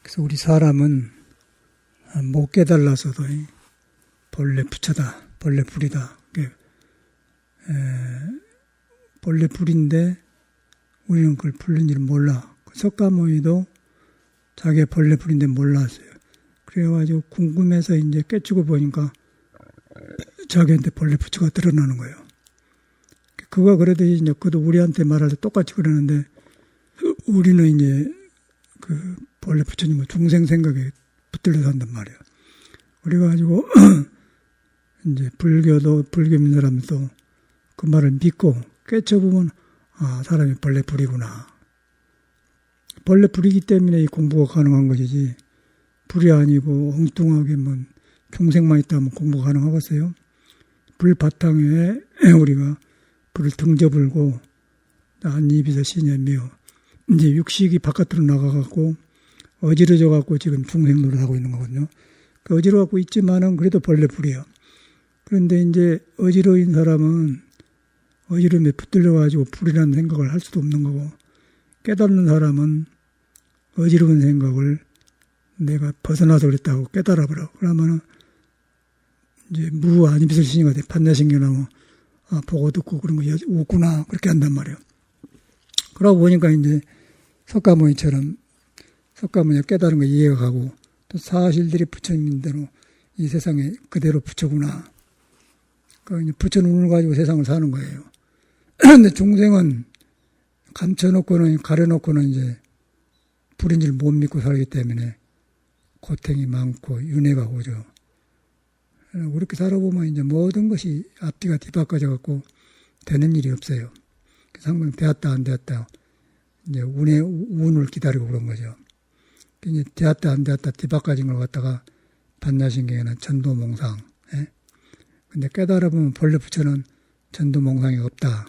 그래서 우리 사람은 못 깨달아서도 본래 부처다, 본래 불이다. 본래 불인데 우리는 그걸 불인 줄 몰라. 석가모니도 자기가 본래 불인데 몰랐어요. 그래가지고 궁금해서 이제 깨치고 보니까 자기한테 본래 부처가 드러나는 거예요. 그가 그러듯이 이제 그도 우리한테 말할 때 똑같이 그러는데 우리는 이제 그 본래 부처님은 중생 생각에 붙들려 산단 말이에요. 그래가지고 이제 불교도 불교 믿는 사람도 그 말을 믿고 깨쳐보면 사람이 본래 불이구나. 본래 불이기 때문에 이 공부가 가능한 것이지 불이 아니고 엉뚱하게 뭐 중생만 있다면 공부가 가능하겠어요? 불 바탕에 우리가 불을 등져불고 한 입에서 신여며 이제 육식이 바깥으로 나가갖고 어지러져갖고 지금 중생 노릇하고 있는 거거든요. 그 어지러워갖고 있지만은 그래도 본래 불이에요. 그런데 이제 어지러운 사람은 어지러움에 붙들려가지고 불이라는 생각을 할 수도 없는 거고 깨닫는 사람은 어지러운 생각을 내가 벗어나서 그랬다고 깨달아버려. 그러면은 이제 무 아니비설 신이가 돼. 판내신경 나면 보고 듣고 그런 거 웃구나 그렇게 한단 말이에요. 그러고 보니까 이제 석가모니처럼 석가모니가 깨달은 거 이해가 가고 또 사실들이 부처님대로 이 세상에 그대로 부처구나. 그 이제 부처 눈을 가지고 세상을 사는 거예요. 근데 중생은 감춰놓고는 가려놓고는 이제 불인 줄 못 믿고 살기 때문에 고통이 많고 윤회가 오죠. 그렇게 살아보면 이제 모든 것이 앞뒤가 뒤바꿔져 갖고 되는 일이 없어요. 그래서 항상 되었다 안 되었다 이제 운을 기다리고 그런 거죠. 이제 되었다 안 되었다 뒤바꿔진 걸 갖다가 반야신경에는 전도몽상. 근데 깨달아보면 본래 부처는 전도몽상이 없다.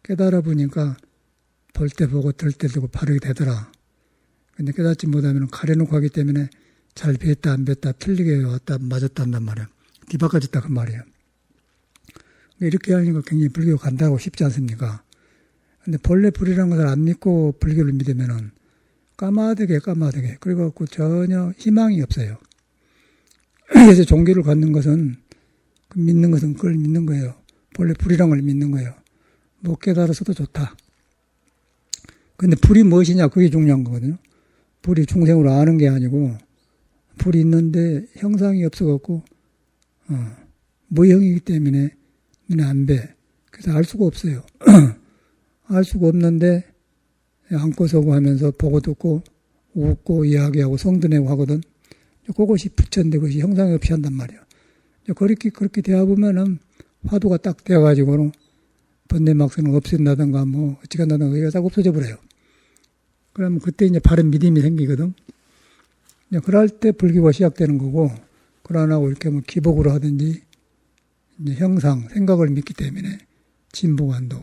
깨달아보니까 볼 때 보고 들 때 두고 바르게 되더라. 근데 깨닫지 못하면 가려놓고 하기 때문에 잘 뵀다 안 뵀다 틀리게 왔다 맞았다 한단 말이야. 뒤바꿔졌다 그 말이에요. 이렇게 하니까 굉장히 불교가 간다고 쉽지 않습니까? 근데 본래 불이라는 것을 안 믿고 불교를 믿으면은 까마득해. 그래갖고 전혀 희망이 없어요. 그래서 종교를 갖는 것은 믿는 것은 그걸 믿는 거예요. 본래 불이란 걸 믿는 거예요. 못 깨달아서도 좋다. 근데 불이 무엇이냐 그게 중요한 거거든요. 불이 중생으로 아는 게 아니고 불이 있는데 형상이 없어갖고 무형이기 때문에 눈에 안 배. 그래서 알 수가 없어요. 알 수가 없는데 앉고 서고 하면서 보고 듣고 웃고 이야기하고 성도 내고 하거든. 그것이 부처인데 그것이 형상이 없이 한단 말이에요. 그렇게 되어보면은 화두가 딱 되어가지고는 번뇌막선을 없앤다든가 뭐 어찌간다든가 그게 딱 없어져 버려요. 그러면 그때 이제 바른 믿음이 생기거든. 그럴 때 불교가 시작되는 거고, 그러나고 이렇게 뭐 기복으로 하든지 이제 형상, 생각을 믿기 때문에 진보관도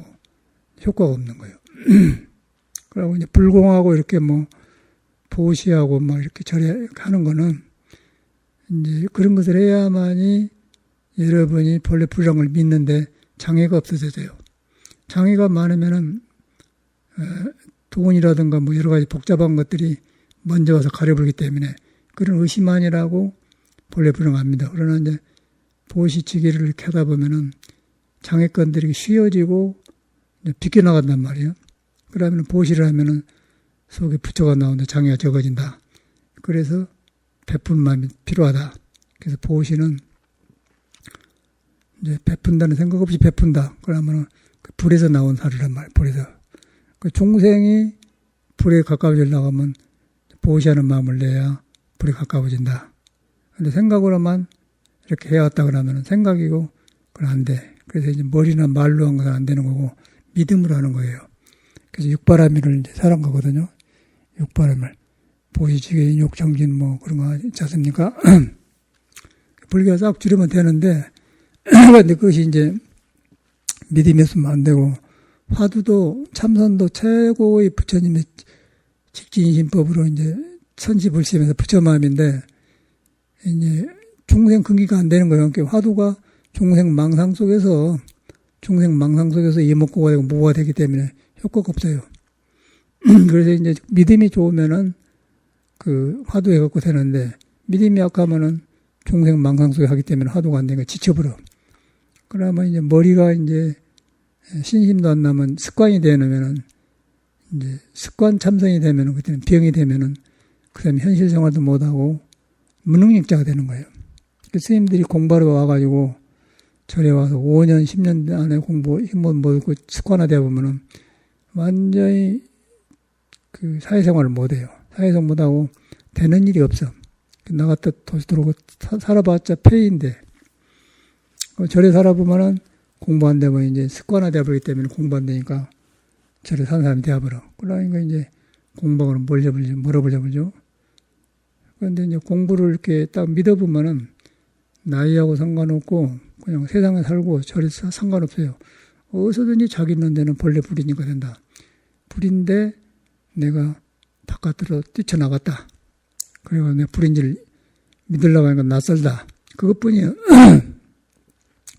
효과가 없는 거예요. 그리고 이제 불공하고 이렇게 뭐 보시하고 막 이렇게 하는 거는 이제 그런 것을 해야만이 여러분이 본래 불이란 걸 믿는데 장애가 없어져요. 장애가 많으면은 돈이라든가 뭐 여러 가지 복잡한 것들이 먼저 와서 가려버리기 때문에 그런 의심만이라고 본래 불을 압니다. 그러나 이제 보시치기를 이렇게 하다 보면은 장애권들이 쉬워지고 비껴나간단 말이에요. 그러면 보시를 하면은 속에 부처가 나오는데 장애가 적어진다. 그래서 베푸는 마음이 필요하다. 그래서 보시는 이제 베푼다는 생각 없이 베푼다. 그러면은 그 불에서 나온 살이란 말이에요. 불에서. 그 중생이 불에 가까워지려고 하면 보시하는 마음을 내야 불에 가까워진다. 근데 생각으로만 이렇게 해왔다 그러면 생각이고 그건 안 돼. 그래서 이제 머리나 말로 한 것은 안 되는 거고 믿음으로 하는 거예요. 그래서 육바라밀을 이제 사는 거거든요. 육바라밀. 보시지게 인욕정진 뭐 그런 거 있지 않습니까? 불교가 싹 줄이면 되는데 근데 그것이 이제 믿음이 없으면 안 되고 화두도 참선도 최고의 부처님의 직진신법으로 이제 선지불심에서 부처마음인데 이제 중생 근기가 안 되는 거예요. 그러니까 화두가 중생 망상 속에서 이목구가 되고 무가 되기 때문에 효과가 없어요. 그래서 이제 믿음이 좋으면은 화두에 갖고 되는데, 믿음이 약하면은 중생 망상 속에 하기 때문에 화두가 안 되니까 지쳐버려. 그러면 이제 머리가 이제 신심도 안 나면 습관이 되면은 이제 습관 참선이 되면은 그때는 병이 되면은 그 다음에 현실 생활도 못하고 무능력자가 되는 거예요. 스님들이 공부하러 와가지고 절에 와서 5년, 10년 안에 공부 힘못 모으고 습관화되어 보면은 완전히 사회생활을 못해요. 사회생활 못하고 되는 일이 없어. 나갔다 도시 들어오고 살아봤자 폐인데, 절에 살아보면은 공부 안 되면 이제 습관화되어 버리기 때문에 공부 안 되니까 절에 사는 사람이 되어버려. 그러니까 이제 공부하고는 멀어버리죠. 그런데 이제 공부를 이렇게 딱 믿어보면은 나이하고 상관없고 그냥 세상에 살고 절에 상관없어요. 어디서든지 자기 있는 데는 본래 불이니까 된다. 불인데 내가 바깥으로 뛰쳐나갔다. 그리고 내 불인지를 믿으려고 하니까 낯설다. 그것뿐이에요.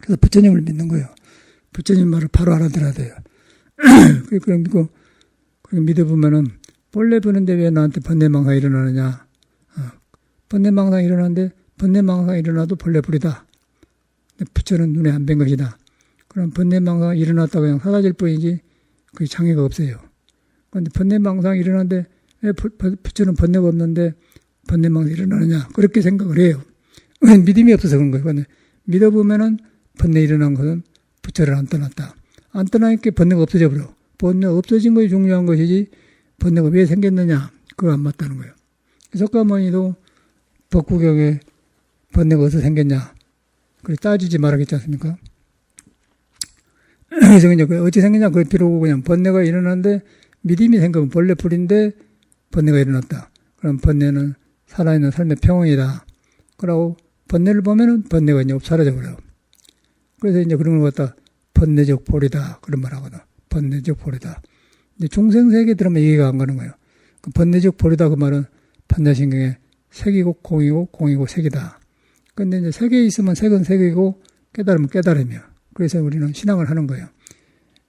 그래서 부처님을 믿는 거예요. 부처님 말을 바로 알아들어야 돼요. 그걸 믿고, 믿어보면은, 본래 보는데 왜 나한테 번뇌망상이 일어나느냐. 번뇌망상이 일어나는데, 번뇌망상이 일어나도 본래 불이다. 부처는 눈에 안 뵌 것이다. 그럼 번뇌망상이 일어났다고 그냥 사라질 뿐이지, 그게 장애가 없어요. 그런데 번뇌망상이 일어나는데, 왜 부처는 번뇌가 없는데, 번뇌망상이 일어나느냐. 그렇게 생각을 해요. 믿음이 없어서 그런 거예요. 근데 믿어보면은, 번뇌 일어난 것은 부처를 안 떠났다. 안 떠나니까 번뇌가 없어져 버려. 번뇌가 없어진 것이 중요한 것이지 번뇌가 왜 생겼느냐. 그거 안 맞다는 거예요. 석가모니도 법구경에 번뇌가 어디서 생겼냐. 그래 따지지 말아야겠지 않습니까? 그래서 그냥 어찌 생겼냐. 그걸 비로고 그냥 번뇌가 일어나는데 믿음이 생기면 본래 불인데 번뇌가 일어났다. 그럼 번뇌는 살아있는 삶의 평온이다. 그러고 번뇌를 보면은 번뇌가 이제 사라져 버려요. 그래서 이제 그런 걸 갖다 번뇌적 보리다. 그런 말 하거든. 번뇌적 보리다. 이제 중생세계 들으면 이해가 안 가는 거예요. 그 번뇌적 보리다 그 말은 판자신경에 색이고 공이고 공이고 색이다. 근데 이제 색에 있으면 색은 색이고 깨달으면 깨달음이야. 그래서 우리는 신앙을 하는 거예요.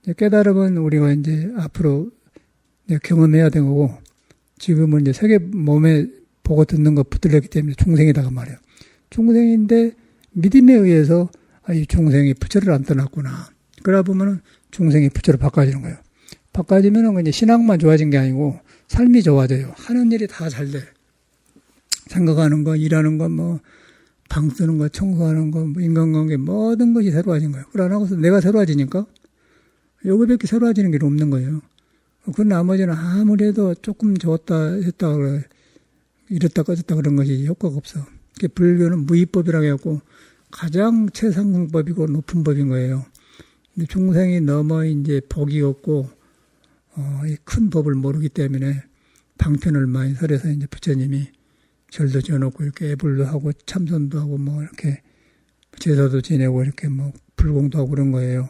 이제 깨달음은 우리가 이제 앞으로 경험해야 되는 거고 지금은 이제 색의 몸에 보고 듣는 거 붙들렸기 때문에 중생이다 그 말이에요. 중생인데 믿음에 의해서 이 중생이 부처를 안 떠났구나. 그러다 보면은 중생이 부처로 바꿔지는 거예요. 바꿔지면은 이제 신앙만 좋아진 게 아니고 삶이 좋아져요. 하는 일이 다 잘 돼. 생각하는 거, 일하는 거, 방 쓰는 거, 청소하는 거, 인간관계 모든 것이 새로워진 거예요. 그러나서 내가 새로워지니까 요거밖에 새로워지는 게 없는 거예요. 그 나머지는 아무래도 조금 좋았다 했다 그래. 이랬다 꺼졌다 그런 것이 효과가 없어. 불교는 무위법이라고 해갖고 가장 최상승법이고 높은 법인 거예요. 근데 중생이 너무 이제 복이 없고, 이 큰 법을 모르기 때문에 방편을 많이 설해서 이제 부처님이 절도 지어놓고 이렇게 애불도 하고 참선도 하고 이렇게 제사도 지내고 이렇게 불공도 하고 그런 거예요.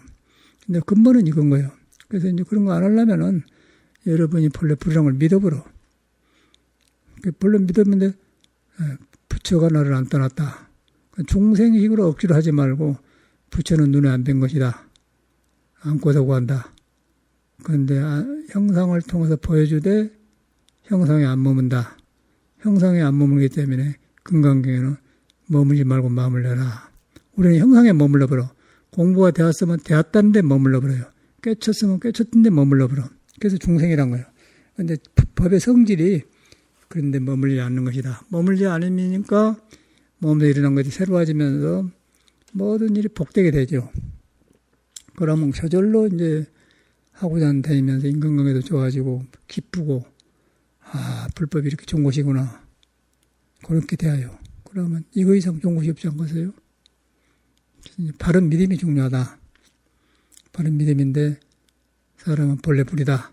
근데 근본은 이건 거예요. 그래서 이제 그런 거 안 하려면은 여러분이 본래 불이라는 걸 믿어버려. 본래 믿었는데 부처가 나를 안 떠났다. 중생 힘으로 억지로 하지 말고 부처는 눈에 안 뵌 것이다. 안고서 구한다. 그런데 형상을 통해서 보여주되 형상에 안 머문다. 형상에 안 머물기 때문에 금강경에는 머물지 말고 마음을 내라. 우리는 형상에 머물러 버려. 공부가 되었으면 되었다는데 머물러 버려요. 깨쳤으면 깨쳤던데 머물러 버려. 그래서 중생이란 거예요. 그런데 법의 성질이 그런데 머물지 않는 것이다. 머물지 않으니까 몸에 일어난 것이 새로워지면서 모든 일이 복되게 되죠. 그러면 저절로 이제 하고자 다니면서 인간관계도 좋아지고 기쁘고 불법이 이렇게 좋은 것이구나. 그렇게 돼요. 그러면 이거 이상 좋은 것이 없지 않겠어요? 바른 믿음이 중요하다. 바른 믿음인데 사람은 본래 불이다.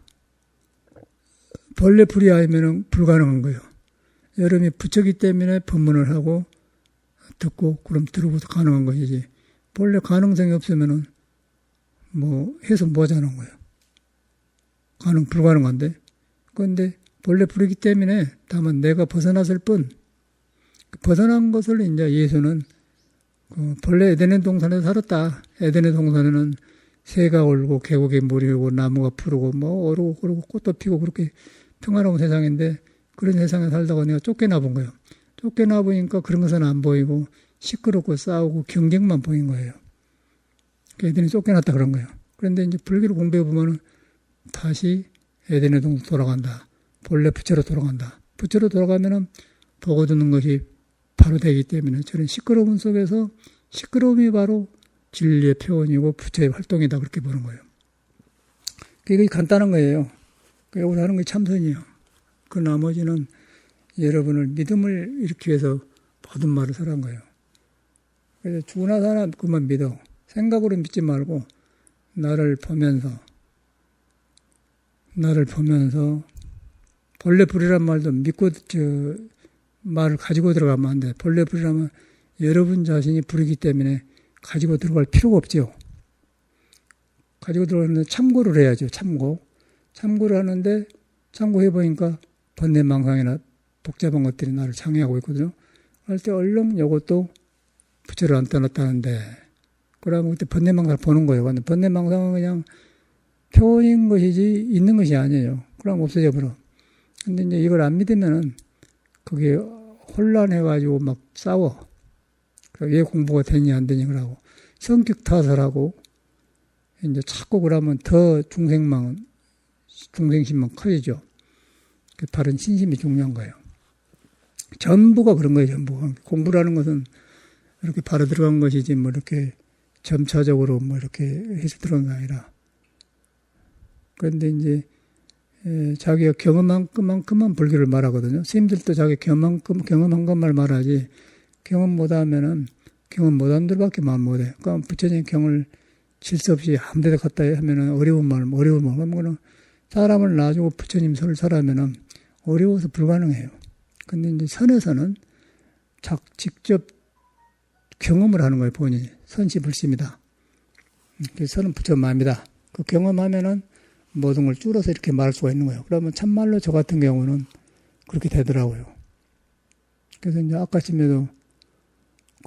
본래 불이 아니면 불가능한 거예요. 여러분이 부처기 때문에 법문을 하고 듣고 그럼 들어보도 가능한 것이지. 본래 가능성이 없으면은 해서 뭐 하자는 거예요. 불가능한데. 그런데 본래 불이기 때문에 다만 내가 벗어났을 뿐, 벗어난 것을 이제 예수는 본래 에덴의 동산에서 살았다. 에덴의 동산에는 새가 울고 계곡에 물이 오고 나무가 푸르고 오르고 그러고 꽃도 피고 그렇게 평화로운 세상인데 그런 세상에 살다가 내가 쫓겨나 본 거예요. 쫓겨나 보니까 그런 것은 안 보이고 시끄럽고 싸우고 경쟁만 보인 거예요. 애들이 쫓겨났다 그런 거예요. 그런데 이제 불교를 공부해 보면은 다시 에덴의 동으로 돌아간다. 본래 부처로 돌아간다. 부처로 돌아가면은 보고 듣는 것이 바로 되기 때문에 저는 시끄러움 속에서 시끄러움이 바로 진리의 표현이고 부처의 활동이다 그렇게 보는 거예요. 그게 간단한 거예요. 여기서 하는 게 참선이에요. 그 나머지는 여러분을 믿음을 일으키기 위해서 모든 말을 설한 거예요. 그래서 죽으나 사나 그만 믿어. 생각으로 믿지 말고 나를 보면서 본래 불이란 말도 믿고 말을 가지고 들어가면 안 돼. 본래 불이라면 여러분 자신이 불이기 때문에 가지고 들어갈 필요가 없죠. 가지고 들어가는데 참고를 해야죠. 참고를 하는데 참고해보니까 번뇌망상이나 복잡한 것들이 나를 장애하고 있거든요. 할 때 얼른 이것도 부처를 안 떠났다는데 그러면 그때 번뇌망상을 보는 거예요. 근데 번뇌망상은 그냥 표현인 것이지 있는 것이 아니에요. 그럼 없어져 버려. 근데 이제 이걸 안 믿으면은 그게 혼란해가지고 막 싸워. 왜 공부가 되니 안 되니 그러고 성격 탓을 이제 자꾸 그러면 더 중생심만 커지죠. 바른 신심이 중요한 거예요. 전부가 그런 거예요. 전부가 공부라는 것은 이렇게 바로 들어간 것이지 뭐 이렇게 점차적으로 뭐 이렇게 해서 들어간 게 아니라. 그런데 이제 자기가 경험한 것만큼만 불교를 말하거든요. 스님들도 자기 경험한 것만 말하지 경험 못하면은 경험 못한 들밖에 말 못해. 그러니까 부처님 경을 질서 없이 아무 데나 갔다 하면은 어려운 말. 그러면 사람을 놔주고 부처님 설을 설하면은 어려워서 불가능해요. 근데 이제 선에서는 직접 경험을 하는 거예요, 본인이. 선시불심이다. 선은 부처 마음이다. 그 경험하면은 모든 걸 줄여서 이렇게 말할 수가 있는 거예요. 그러면 참말로 저 같은 경우는 그렇게 되더라고요. 그래서 이제 아까쯤에도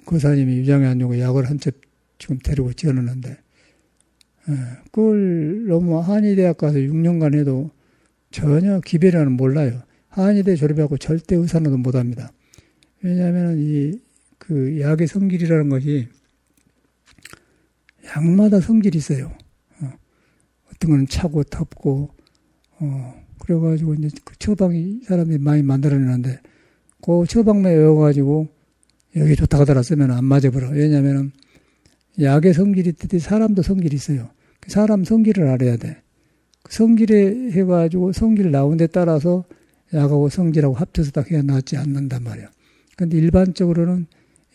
거사님이 유장에 안 오고 약을 한 첩 지금 데리고 지어놓는데, 그걸 너무 한의대학 가서 6년간 해도 전혀 기별이라는 몰라요. 한의대 졸업하고 절대 의사는 못합니다. 왜냐하면 그 약의 성질이라는 것이 약마다 성질이 있어요. 어떤 거는 차고 텁고, 그래가지고 이제 그 처방이 사람들이 많이 만들어내는데, 그 처방만 외워가지고 여기 좋다고 달았으면 안 맞아버려. 왜냐면은 약의 성질이 있듯이 사람도 성질이 있어요. 사람 성질을 알아야 돼. 그 성질에 해가지고 성질 나온 데 따라서 약하고 성질하고 합쳐서 딱 해야 낫지 않는단 말이야. 근데 일반적으로는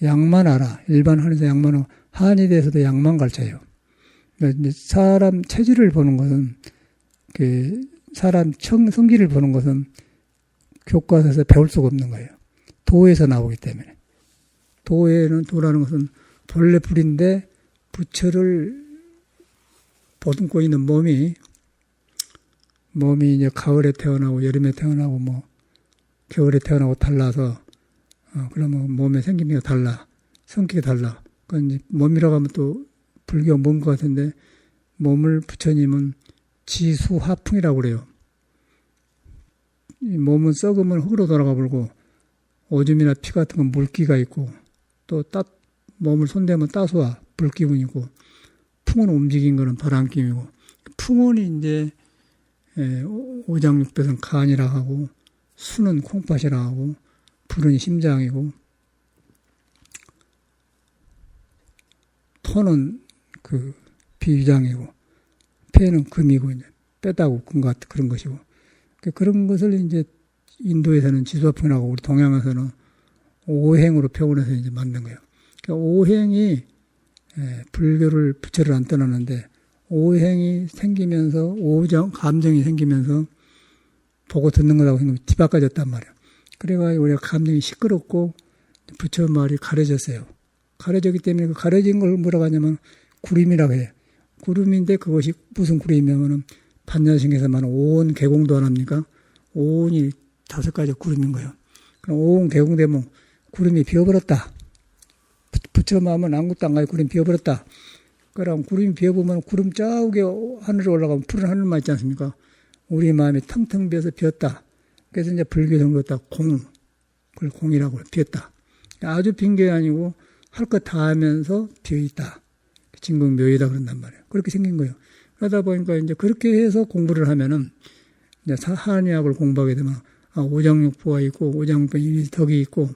약만 알아. 일반 한의사 약만 하고 한의대에서도 약만 가르쳐요. 그러니까 사람 체질을 보는 것은 사람 성질을 보는 것은 교과서에서 배울 수가 없는 거예요. 도에서 나오기 때문에. 도라는 것은 본래 불인데 부처를 보듬고 있는 몸이 이제 가을에 태어나고 여름에 태어나고 뭐 겨울에 태어나고 달라서 그러면 몸의 생김새가 달라. 성격이 달라. 그러니까 이제 몸이라고 하면 또 불교가 뭔 것 같은데 몸을 부처님은 지수화풍이라고 그래요. 이 몸은 썩으면 흙으로 돌아가 버리고 오줌이나 피 같은 건 물기가 있고 또 몸을 손대면 따스와 불기운이고 풍은 움직인 거는 바람기운이고 풍운이 이제 오장육부는 간이라 하고 수는 콩팥이라 하고 불은 심장이고 토는 그 비위장이고 폐는 금이고 이제 빼다고 금 같은 그런 것이고 그런 것을 이제 인도에서는 지수화풍이라고 우리 동양에서는 오행으로 표현해서 이제 만든 거예요. 그러니까 오행이 불교를 부처를 안 떠나는데 오행이 생기면서 감정이 생기면서 보고 듣는 거라고 생각하면 뒤바꿔졌단 말이에요. 그래가지고 우리가 감정이 시끄럽고 부처 말이 가려졌어요. 가려졌기 때문에 그 가려진 걸 뭐라고 하냐면 구름이라고 해요. 구름인데 그것이 무슨 구름이냐면은 반야신경에서 말하는 오온 개공도 안 합니까? 오온이 5가지 구름인 거예요. 그럼 오온 개공되면 구름이 비어버렸다. 부처 마음은 아무것도 안 가요. 구름이 비어버렸다. 그럼 구름이 비어보면 구름 저기 하늘에 올라가면 푸른 하늘만 있지 않습니까? 우리 마음이 텅텅 비어서 비었다. 그래서 이제 불교 정도다 공, 그걸 공이라고 비었다. 아주 빈 게 아니고 할 것 다 하면서 비어있다. 진공묘의다 그런단 말이에요. 그렇게 생긴 거예요. 그러다 보니까 이제 그렇게 해서 공부를 하면은 이제 한의학을 공부하게 되면 오장육부가 있고 오장육부 덕이 있고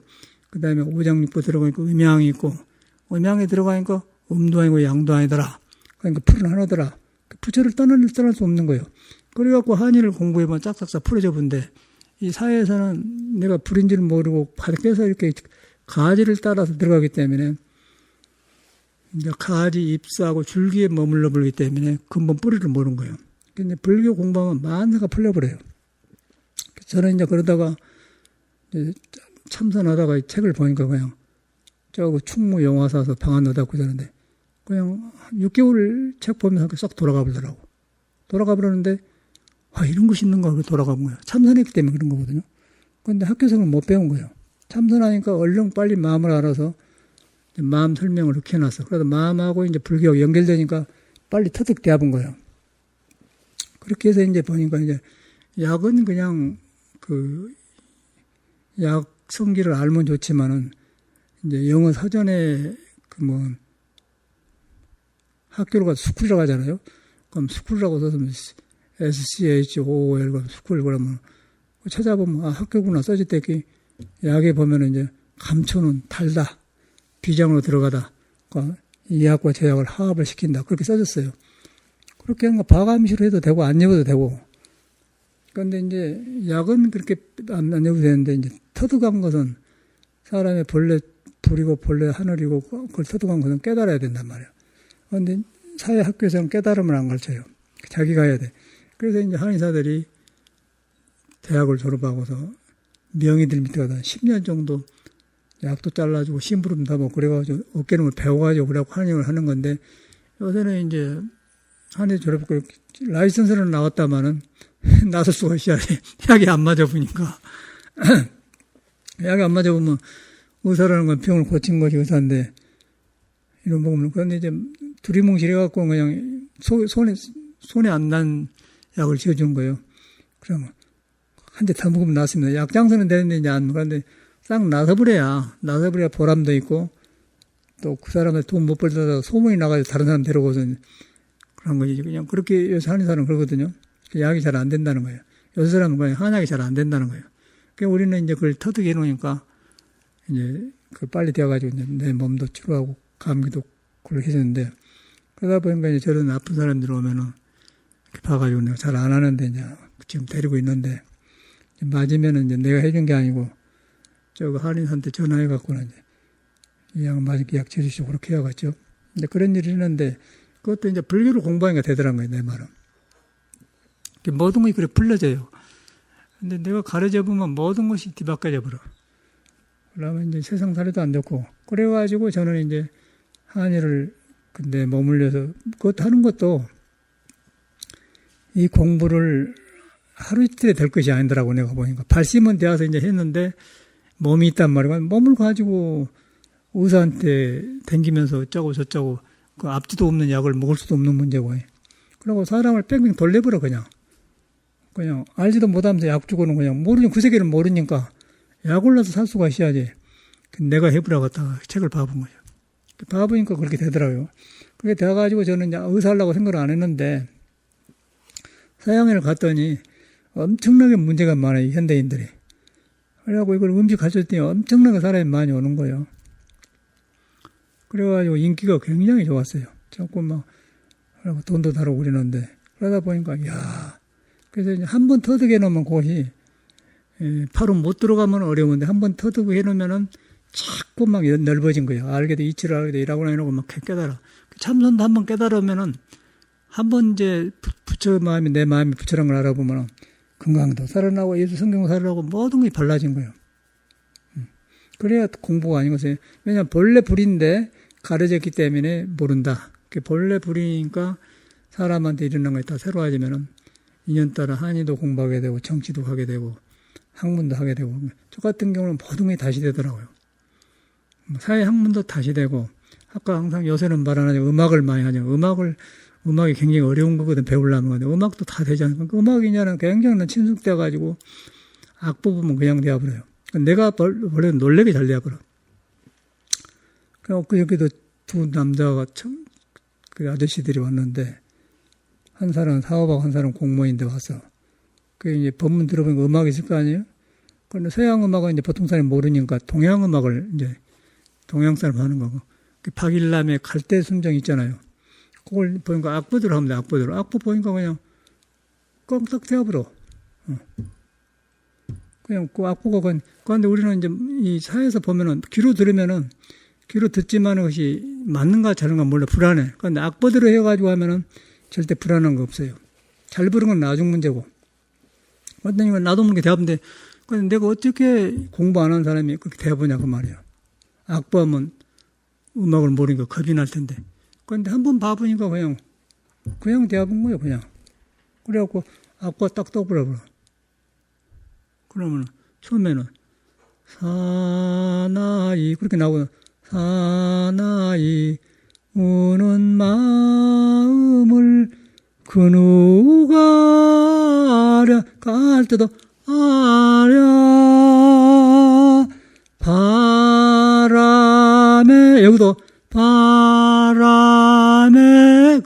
그 다음에 오장육부 들어가니까 음양이 있고 음양에 들어가니까 음도 아니고 양도 아니더라. 그러니까 풀은 하나더라. 부처를 떠날 수 없는 거예요. 그래갖고 한의를 공부해보면 짝짝짝 풀어져 본데 이 사회에서는 내가 불인 줄 모르고 밖에서 이렇게 가지를 따라서 들어가기 때문에 이제 가지 잎사하고 줄기에 머물러 버리기 때문에 근본 뿌리를 모르는 거예요. 근데 불교 공부하면 만사가 풀려버려요. 저는 이제 그러다가 이제 참선하다가 책을 보니까 그냥 저거 충무 영화 사서 방 안 넣어닫고 자는데 그냥 6개월 책 보면서 싹 돌아가 버리더라고. 돌아가 버렸는데 이런 것이 있는가 하고 돌아가 본 거예요. 참선했기 때문에 그런 거거든요. 그런데 학교에서는 못 배운 거예요. 참선하니까 얼른 빨리 마음을 알아서 마음 설명을 이렇게 해놨어. 그래서 마음하고 이제 불교가 연결되니까 빨리 터득 대합은 거예요. 그렇게 해서 이제 보니까 이제 약은 그냥 약 성질을 알면 좋지만은 이제 영어 사전에 학교로 가서 스쿨이라고 하잖아요. 그럼 스쿨이라고 써서 SCHOOL 스쿨 그러면 찾아보면 학교구나 써질 약에 보면은 이제 감초는 달다. 비장으로 들어가다. 그러니까 이 약과 저 약을 화합을 시킨다. 그렇게 써졌어요. 그렇게 하는 거 바감시로 해도 되고 안 입어도 되고. 그런데 이제 약은 그렇게 안 입어도 되는데 이제 터득한 것은 사람의 본래 불이고 본래 하늘이고 그걸 터득한 것은 깨달아야 된단 말이에요. 그런데 사회 학교에서는 깨달음을 안 가르쳐요. 자기가 해야 돼. 그래서 이제 한의사들이 대학을 졸업하고서 명의들 밑에 가다 10년 정도 약도 잘라주고 심부름 다 먹고 그래가지고 어깨놈을 배워가지고 그래갖고 한의를 하는 건데 요새는 이제 한의 졸업하고 라이선스는 나왔다마는 나설 수가 있어야 돼. 약이 안 맞아보니까. 약이 안 맞아보면 의사라는 건 병을 고친 것이 의사인데 이런 부분은 그런데 이제 두리뭉실해갖고 그냥 손에 안 난 약을 지어준 거예요. 그러면 한 대 더 먹으면 낫습니다. 약장수는 되는데 이제 안 먹었는데 싹 나서버려야 보람도 있고 또 그 사람한테 돈 못 벌다가 소문이 나가지고 다른 사람 데려오서 그런 거지. 그냥 그렇게 요새 한의사는 그러거든요. 약이 잘 안 된다는 거예요. 요새 사람은 그냥 한약이 잘 안 된다는 거예요. 그러니까 우리는 이제 그걸 터득해 놓으니까 이제 그 빨리 되어가지고 이제 내 몸도 치료하고 감기도 그렇게 해주는데 그러다 보니까 이제 저런 아픈 사람들 오면은 이렇게 봐가지고 내가 잘 안 하는데 이제 지금 데리고 있는데 맞으면은 이제 내가 해준 게 아니고 저거 한의사한테 전화해갖고는 이제 이 약 맞을게 약 지으시고 그렇게 해야겠죠. 근데 그런 일을 했는데 그것도 이제 불교를 공부하니까 되더란 거예요, 내 말은. 모든 것이 그래 풀려져요. 근데 내가 가르쳐 보면 모든 것이 뒤바꿔져 버려. 그러면 이제 세상 살이도 안 좋고. 그래가지고 저는 이제 한의를 근데 머물려서 그것 하는 것도 이 공부를 하루 이틀에 될 것이 아니더라고 내가 보니까. 발심은 되어서 이제 했는데 몸이 있단 말이야. 몸을 가지고 의사한테 댕기면서 어쩌고 저쩌고 그 앞뒤도 없는 약을 먹을 수도 없는 문제고. 그러고 사람을 뺑뺑 돌려버려 그냥 알지도 못하면서 약 주고는 그냥 그 세계를 모르니까 약 올라서 살 수가 있어야지. 내가 해보라고 갖다가 책을 봐본 거예요. 봐보니까 그렇게 되더라고요. 그렇게 돼가지고 저는 이제 의사 하려고 생각을 안 했는데 서양인을 갔더니 엄청나게 문제가 많아요, 현대인들이. 그래갖고 이걸 음식 가르쳤더니 엄청나게 사람이 많이 오는 거예요. 그래가지고 인기가 굉장히 좋았어요. 조금 돈도 다루고 그러는데 그러다 보니까 그래서 이제 한 번 터득해 놓으면 그것이 바로 못 들어가면 어려운데 한 번 터득해 놓으면은 자꾸 막 넓어진 거예요. 알게도 이치를 알게도 이라고 이러고 막 깨달아. 참선도 한 번 깨달으면은 한 번 이제 부처 마음이 내 마음이 부처란 걸 알아보면은 건강도 살아나고 예수 성경 살아나고 모든 게 달라진 거예요. 그래야 공부가 아닌 것이에요. 왜냐하면 본래 불인데 가려졌기 때문에 모른다. 본래 불이니까 사람한테 일어난 것이 다 새로워지면은 인연 따라 한의도 공부하게 되고 정치도 하게 되고 학문도 하게 되고 저 같은 경우는 모든 게 다시 되더라고요. 사회 학문도 다시 되고 아까 항상 요새는 말 안 하죠. 음악을 많이 하죠. 음악이 굉장히 어려운 거거든 배우려면. 음악도 다 되지 않습니까? 음악이냐는 굉장히 친숙돼가지고 악보 보면 그냥 되어버려요. 내가 원래 놀래게 잘 되어버려. 그래서 여기도 두 남자가 그 아저씨들이 왔는데, 한 사람은 사업하고 한 사람은 공무원인데 와서, 그 이제 법문 들어보니까 음악이 있을 거 아니에요? 그런데 서양 음악은 이제 보통 사람이 모르니까 동양 음악을 이제 동양 사람 하는 거고, 그 박일남의 갈대 순정 있잖아요. 그걸 보니까 악보대로 하면 돼, 악보대로. 악보 보니까 그냥 껌딱 되어버려. 그냥 그 악보가, 그런데 우리는 이제 이 사회에서 보면은 귀로 들으면은 귀로 듣지만 그것이 맞는가 잘는가 몰라, 불안해. 그런데 악보대로 해가지고 하면은 절대 불안한 거 없어요. 잘 부르는 건 나중 문제고. 어떤 이건 나도 모르게 대답인데, 근데 내가 어떻게 공부 안 하는 사람이 그렇게 대답하냐, 그 말이야. 악보하면 음악을 모르니까 겁이 날 텐데. 그런데 한번 봐보니까 그냥 대답한 거예요, 그냥. 그래갖고 악보가 딱 떠버려. 그러면 처음에는 사나이 그렇게 나오고, 사나이 우는 마음을 그 누가 아랴 갈 때도 아랴 바람에 여기도 바람에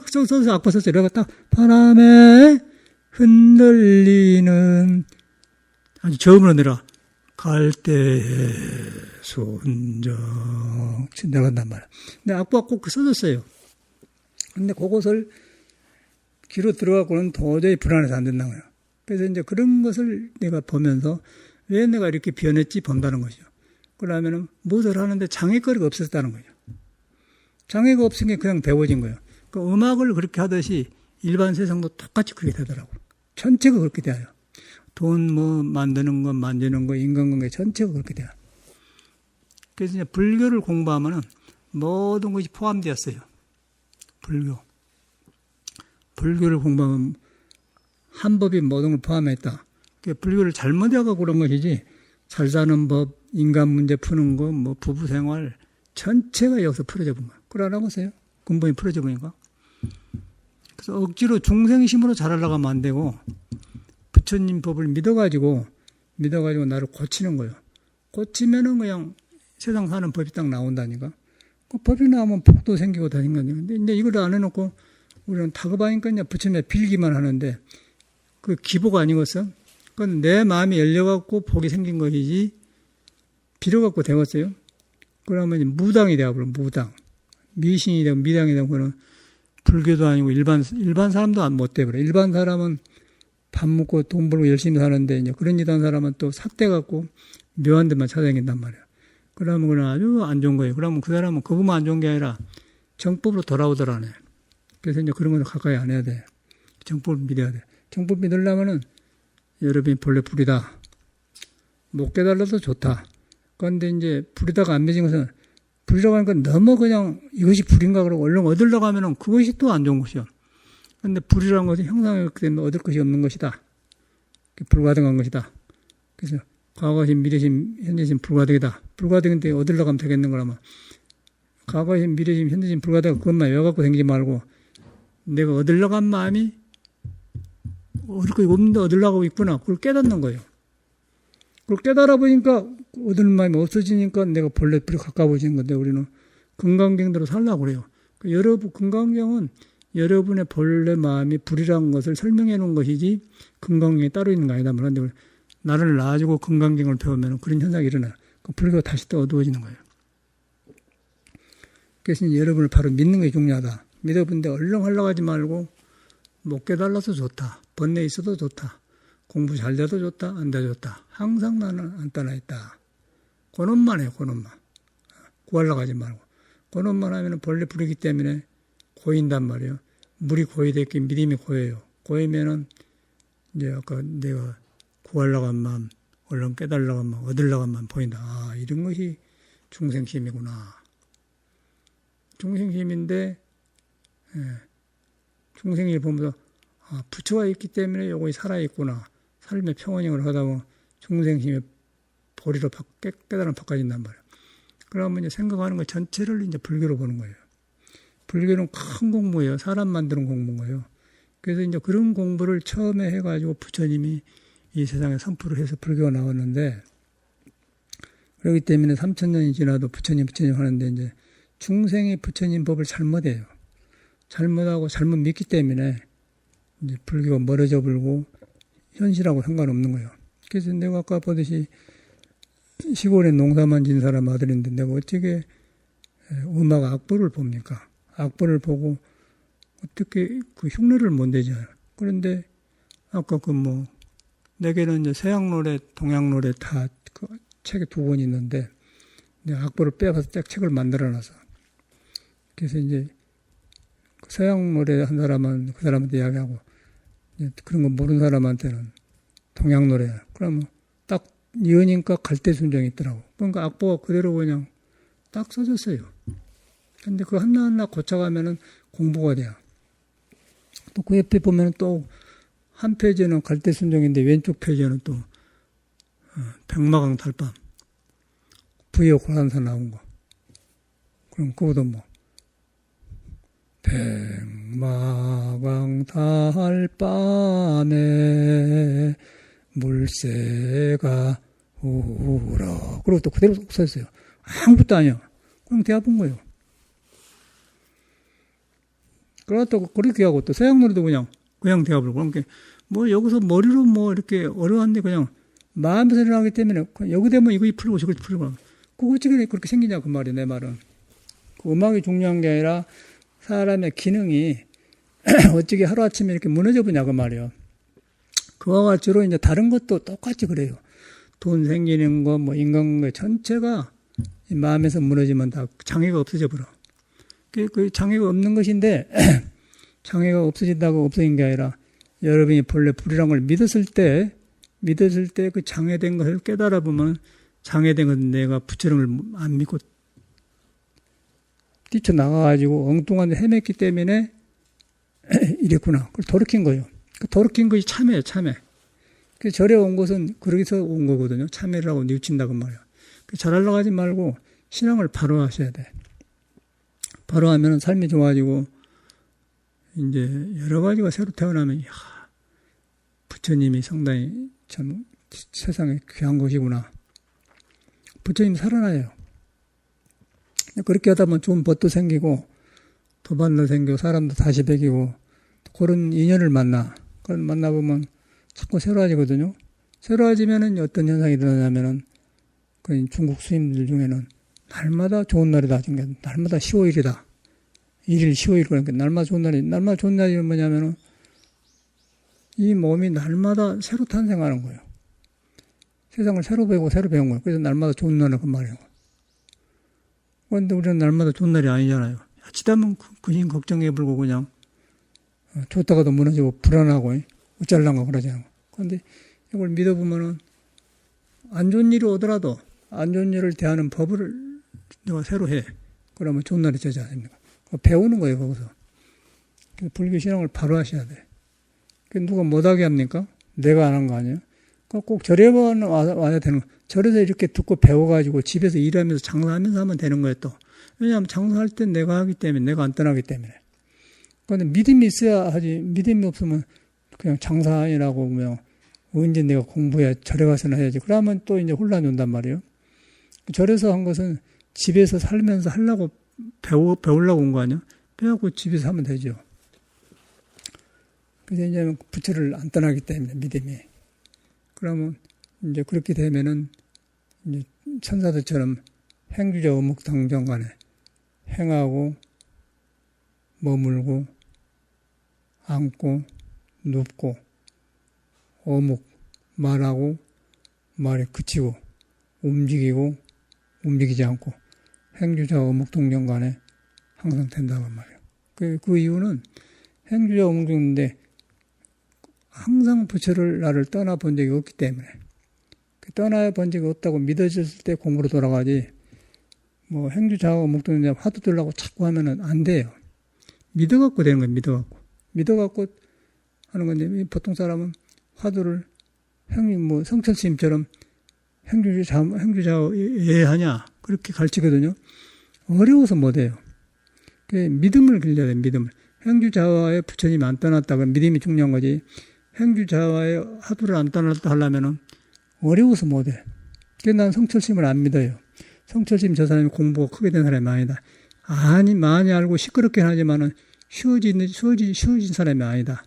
써서 악보 썼어요. 내가 딱 바람에 흔들리는 아주 저음으로 내려 갈대의 순정 내려간단 말이야. 근데 악보가 꼭 써졌어요. 근데 그것을 귀로 들어가고는 도저히 불안해서 안 된다는 거예요. 그래서 이제 그런 것을 내가 보면서 왜 내가 이렇게 변했지 본다는 거죠. 그러면은 무엇을 하는데 장애거리가 없었다는 거죠. 장애가 없으니까 그냥 배워진 거예요. 그 음악을 그렇게 하듯이 일반 세상도 똑같이 그렇게 되더라고요. 전체가 그렇게 돼요. 돈 만드는 거, 만지는 거, 인간관계 전체가 그렇게 돼요. 그래서 이제 불교를 공부하면은 모든 것이 포함되었어요. 불교를 공부하면 한 법이 모든 걸 포함했다. 불교를 잘못해가고 그런 것이지, 잘 사는 법, 인간 문제 푸는 거, 부부 생활, 전체가 여기서 풀어져 본 거야. 그걸 알아보세요. 근본이 풀어져 보니까. 그래서 억지로 중생심으로 잘하려고 하면 안 되고, 부처님 법을 믿어가지고 나를 고치는 거예요. 고치면은 그냥 세상 사는 법이 딱 나온다니까. 그 법이 나오면 복도 생기고 다 생기는 건데, 근데 이걸 안 해놓고 우리는 다급하니까 그냥 부처님에 빌기만 하는데, 그 기보가 아니겠어? 그건 내 마음이 열려갖고 복이 생긴 것이지, 빌어갖고 되었어요. 그러면 무당이 되어버려, 무당. 미신이 되고 미당이 되고, 그는 불교도 아니고 일반 사람도 못 돼버려. 일반 사람은 밥 먹고 돈 벌고 열심히 사는데, 이제 그런 짓 하는 사람은 또 삭대갖고 묘한 데만 찾아다닌단 말이야. 그러면 그건 아주 안 좋은 거예요. 그러면 그 사람은 그것만 안 좋은 게 아니라 정법으로 돌아오더라네. 그래서 이제 그런 건 가까이 안 해야 돼. 정법을 믿어야 돼. 정법 믿으려면은 여러분이 본래 불이다. 못 깨달아도 좋다. 그런데 이제 불이다가 안 맺은 것은, 불이라고 하니까 너무 그냥 이것이 불인가 그러고 얼른 얻으려고 하면은 그것이 또 안 좋은 것이요. 그런데 불이라는 것은 형상이기 때문에 얻을 것이 없는 것이다. 불가능한 것이다. 그래서 과거심, 미래심, 현재심, 불가능이다. 불가능인데 얻으려고 하면 되겠는 거라면, 과거심, 미래심, 현재심, 불가능 그것만 외워갖고 다니지 말고, 내가 얻으려고 한 마음이 얻을 것이 없는데 얻으려고 있구나. 그걸 깨닫는 거예요. 그걸 깨달아 보니까 얻을 마음이 없어지니까 내가 본래 불이 가까워지는 건데, 우리는 금강경대로 살라고 그래요. 여러분, 금강경은 여러분의 본래 마음이 불이라는 것을 설명해 놓은 것이지, 금강경이 따로 있는 거 아니다. 그런데 나를 놔주고 금강경을 배우면 그런 현상이 일어나요. 그 불교가 다시 또 어두워지는 거예요. 그래서 여러분을 바로 믿는 게 중요하다. 믿어본데 얼른 하려고 하지 말고, 못 깨달아서 좋다. 번뇌 있어도 좋다. 공부 잘 돼도 좋다. 안 돼도 좋다. 항상 나는 안 떠나 있다. 그놈만 해요. 그놈만. 구하려고 하지 말고. 그놈만 하면 본래 불이기 때문에 고인단 말이에요. 물이 고이됐기 믿음이 고여요. 고이면은 이제 아까 내가 구하려고 한 마음, 얼른 깨달으려고 한 마음, 얻으려고 한 마음 보인다. 아, 이런 것이 중생심이구나. 중생심인데, 중생심을 보면서, 아, 부처가 있기 때문에 요것이 살아있구나. 삶의 평온형을 하다 보면 중생심의 보리로 깨달음 바꿔진단 말이에요. 그러면 이제 생각하는 것 전체를 이제 불교로 보는 거예요. 불교는 큰 공부예요. 사람 만드는 공부인 거예요. 그래서 이제 그런 공부를 처음에 해가지고 부처님이 이 세상에 선포를 해서 불교가 나왔는데, 그렇기 때문에 3000년이 지나도 부처님 하는데, 이제 중생이 부처님 법을 잘못해요. 잘못하고 잘못 믿기 때문에 이제 불교가 멀어져 불고 현실하고 상관없는 거예요. 그래서 내가 아까 보듯이 시골에 농사만 진 사람 아들인데 내가 어떻게 음악 악보를 봅니까? 악보를 보고 어떻게 그 흉내를 못 내잖아요. 그런데 아까 내게는 이제 서양 노래, 동양 노래 다 그 책에 2권 있는데 내가 악보를 빼봐서 딱 책을 만들어 놔서. 그래서 이제 서양 노래 한 사람은 그 사람한테 이야기하고 그런 거 모르는 사람한테는 동양 노래야. 그러면 딱 이어니까 갈대순정이 있더라고. 그러니까 악보가 그대로 그냥 딱 써졌어요. 근데 그 하나하나 고쳐가면은 공부가 돼요. 또 그 옆에 보면은 또 한 페이지는 갈대순정인데 왼쪽 페이지는 또 백마강 달밤 부여 고란사 나온 거. 그럼 그것도 백마강 달밤에 물새가 울어. 그리고 또 그대로 써있어요. 아무것도 아니야. 그냥 대화본 거예요. 그렇다고 그렇게 하고 또 서양 노래도 그냥 대화불고. 그러니까 여기서 머리로 이렇게 어려운데 그냥 마음에서 일어나기 때문에 여기 되면 이거 풀고 저거 풀고. 그거 어떻게 그렇게 생기냐 그 말이야 내 말은. 그 음악이 중요한 게 아니라 사람의 기능이 어떻게 하루아침에 이렇게 무너져 보냐 그 말이에요. 그와 같이로 이제 다른 것도 똑같이 그래요. 돈 생기는 거, 인간관계 전체가 이 마음에서 무너지면 다 장애가 없어져 버려. 그 장애가 없는 것인데, 장애가 없어진다고 없어진 게 아니라, 여러분이 본래 불이란 걸 믿었을 때 그 장애된 것을 깨달아 보면, 장애된 건 내가 부처님을 안 믿고, 뛰쳐나가가지고 엉뚱한 데 헤맸기 때문에, 이랬구나. 그걸 돌이킨 거예요. 그 돌이킨 것이 참회예요, 참회. 그 절에 온 것은 그러기서 온 거거든요. 참회를 하고 뉘우친다고 말이야. 잘하려고 하지 말고 신앙을 바로 하셔야 돼. 바로 하면 삶이 좋아지고 이제 여러 가지가 새로 태어나면 부처님이 상당히 참 세상에 귀한 것이구나. 부처님이 살아나요. 그렇게 하다 보면 좋은 법도 생기고 도반도 생기고 사람도 다시 배기고 그런 인연을 만나. 그걸 만나보면 자꾸 새로워지거든요. 새로워지면은 어떤 현상이 일어나냐면은 그 중국 스님들 중에는 날마다 좋은 날이다. 날마다 15일이다. 1일 15일 그러니까 날마다 좋은 날이. 날마다 좋은 날이 뭐냐면은 이 몸이 날마다 새로 탄생하는 거예요. 세상을 새로 배우고 새로 배운 거예요. 그래서 날마다 좋은 날은 그 말이에요. 그런데 우리는 날마다 좋은 날이 아니잖아요. 치다면 근심 걱정해 불고 그냥 좋다가도 무너지고 불안하고 어쩔랑가 그러잖아요. 그런데 이걸 믿어보면은 안 좋은 일이 오더라도 안 좋은 일을 대하는 법을 내가 새로 해. 그러면 좋은 날이 되지 않습니까? 배우는 거예요, 거기서. 불교 신앙을 바로 하셔야 돼. 누가 못하게 합니까? 내가 안 한 거 아니에요? 꼭 절에만 와야 되는 거. 절에서 이렇게 듣고 배워가지고 집에서 일하면서 장사하면서 하면 되는 거예요, 또. 왜냐하면 장사할 땐 내가 하기 때문에, 내가 안 떠나기 때문에. 그런데 믿음이 있어야 하지. 믿음이 없으면 그냥 장사하느라고 그냥 언제 내가 공부해야 절에 가서는 해야지. 그러면 또 이제 혼란이 온단 말이에요. 절에서 한 것은 집에서 살면서 하려고 배우려고 온 거 아니야? 배우고 집에서 하면 되죠. 그래서 이제 부처를 안 떠나기 때문에 믿음이. 그러면 이제 그렇게 되면은 이제 천사들처럼 행주자 어묵당정 간에 행하고 머물고 앉고 눕고 어묵 말하고 말에 그치고 움직이고 움직이지 않고 행주자 어묵동정 간에 항상 된다고 말이에요. 그 이유는 행주자 어묵동정인데 항상 부처를 나를 떠나본 적이 없기 때문에 떠나본 적이 없다고 믿어졌을 때 공부로 돌아가지 행주자 어묵동정 화두 들라고 자꾸 하면은 안 돼요. 믿어갖고 되는 거예요. 믿어갖고 하는 건데 보통 사람은 화두를 성철 스님처럼 행주자 예 하냐 그렇게 가르치거든요. 어려워서 못해요. 믿음을 길러야 돼요. 믿음을. 행주자와의 부처님이 안 떠났다고 믿음이 중요한 거지. 행주자와의 화두를 안 떠났다 하려면은 어려워서 못해. 그래서 난 성철심을 안 믿어요. 성철심 저 사람이 공부가 크게 된 사람이 아니다. 아니, 많이 알고 시끄럽긴 하지만은 쉬워진 사람이 아니다.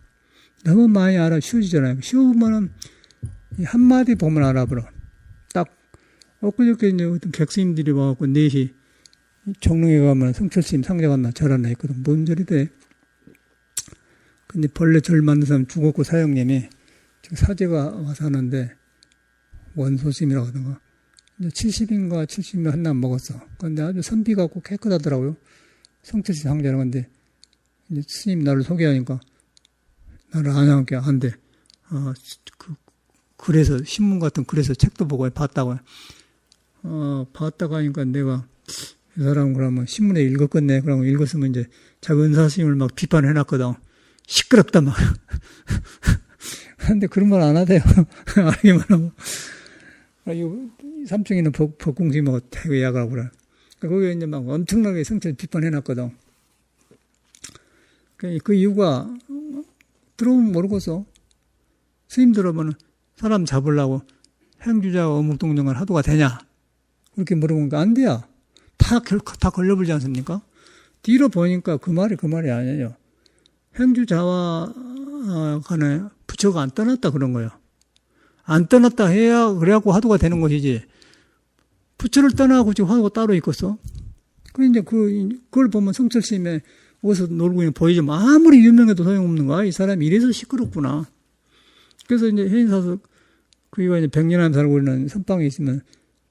너무 많이 알아 쉬워지잖아요. 쉬우면은 한마디 보면 알아버려. 딱, 엊그저께 이제 어떤 객스님들이 와갖고 4시 정릉에 가면 성철심 상자가 나 절하나 했거든. 뭔 절이 돼? 근데 벌레 절 만든 사람 죽었고 사형님이 지금 사제가 와서 하는데 원소심이라고 하던가. 이제 70인가 70명 한남 먹었어. 근데 아주 선비 같고 깨끗하더라고요. 성철심 상자는. 근데 이제 스님 나를 소개하니까 나를 안하게 한대. 그래서 신문 같은 그래서 책도 보고 봤다고. 봤다고 하니까 내가 이 사람 그러면 신문에 읽었겠네. 그러면 읽었으면 이제 자기 은사 스님을 막 비판해놨거든. 시끄럽다 막. 근데 그런 말 안 하대요. 알기만 하고. 삼층이는 법공스님하고 되게 야가고 그래. 거기에 이제 막 엄청나게 성철 비판해놨거든. 그 이유가 들어오면 모르겠어. 스님 들어보면 사람 잡으려고 행주자와 어묵동정을 하도가 되냐? 그렇게 물어보니까 안 돼요. 다 걸려버리지 않습니까? 뒤로 보니까 그 말이 아니에요. 행주자와 간에 부처가 안 떠났다 그런 거예요. 안 떠났다 해야 그래갖고 화두가 되는 것이지. 부처를 떠나고 지금 화두가 따로 있겠어? 이제 그걸 보면 성철심에 어디서 놀고 있는 보이지만 아무리 유명해도 소용없는 거야. 이 사람이 이래서 시끄럽구나. 그래서 이제 해인사서 그이가 이제 100년 살고 있는 선방에 있으면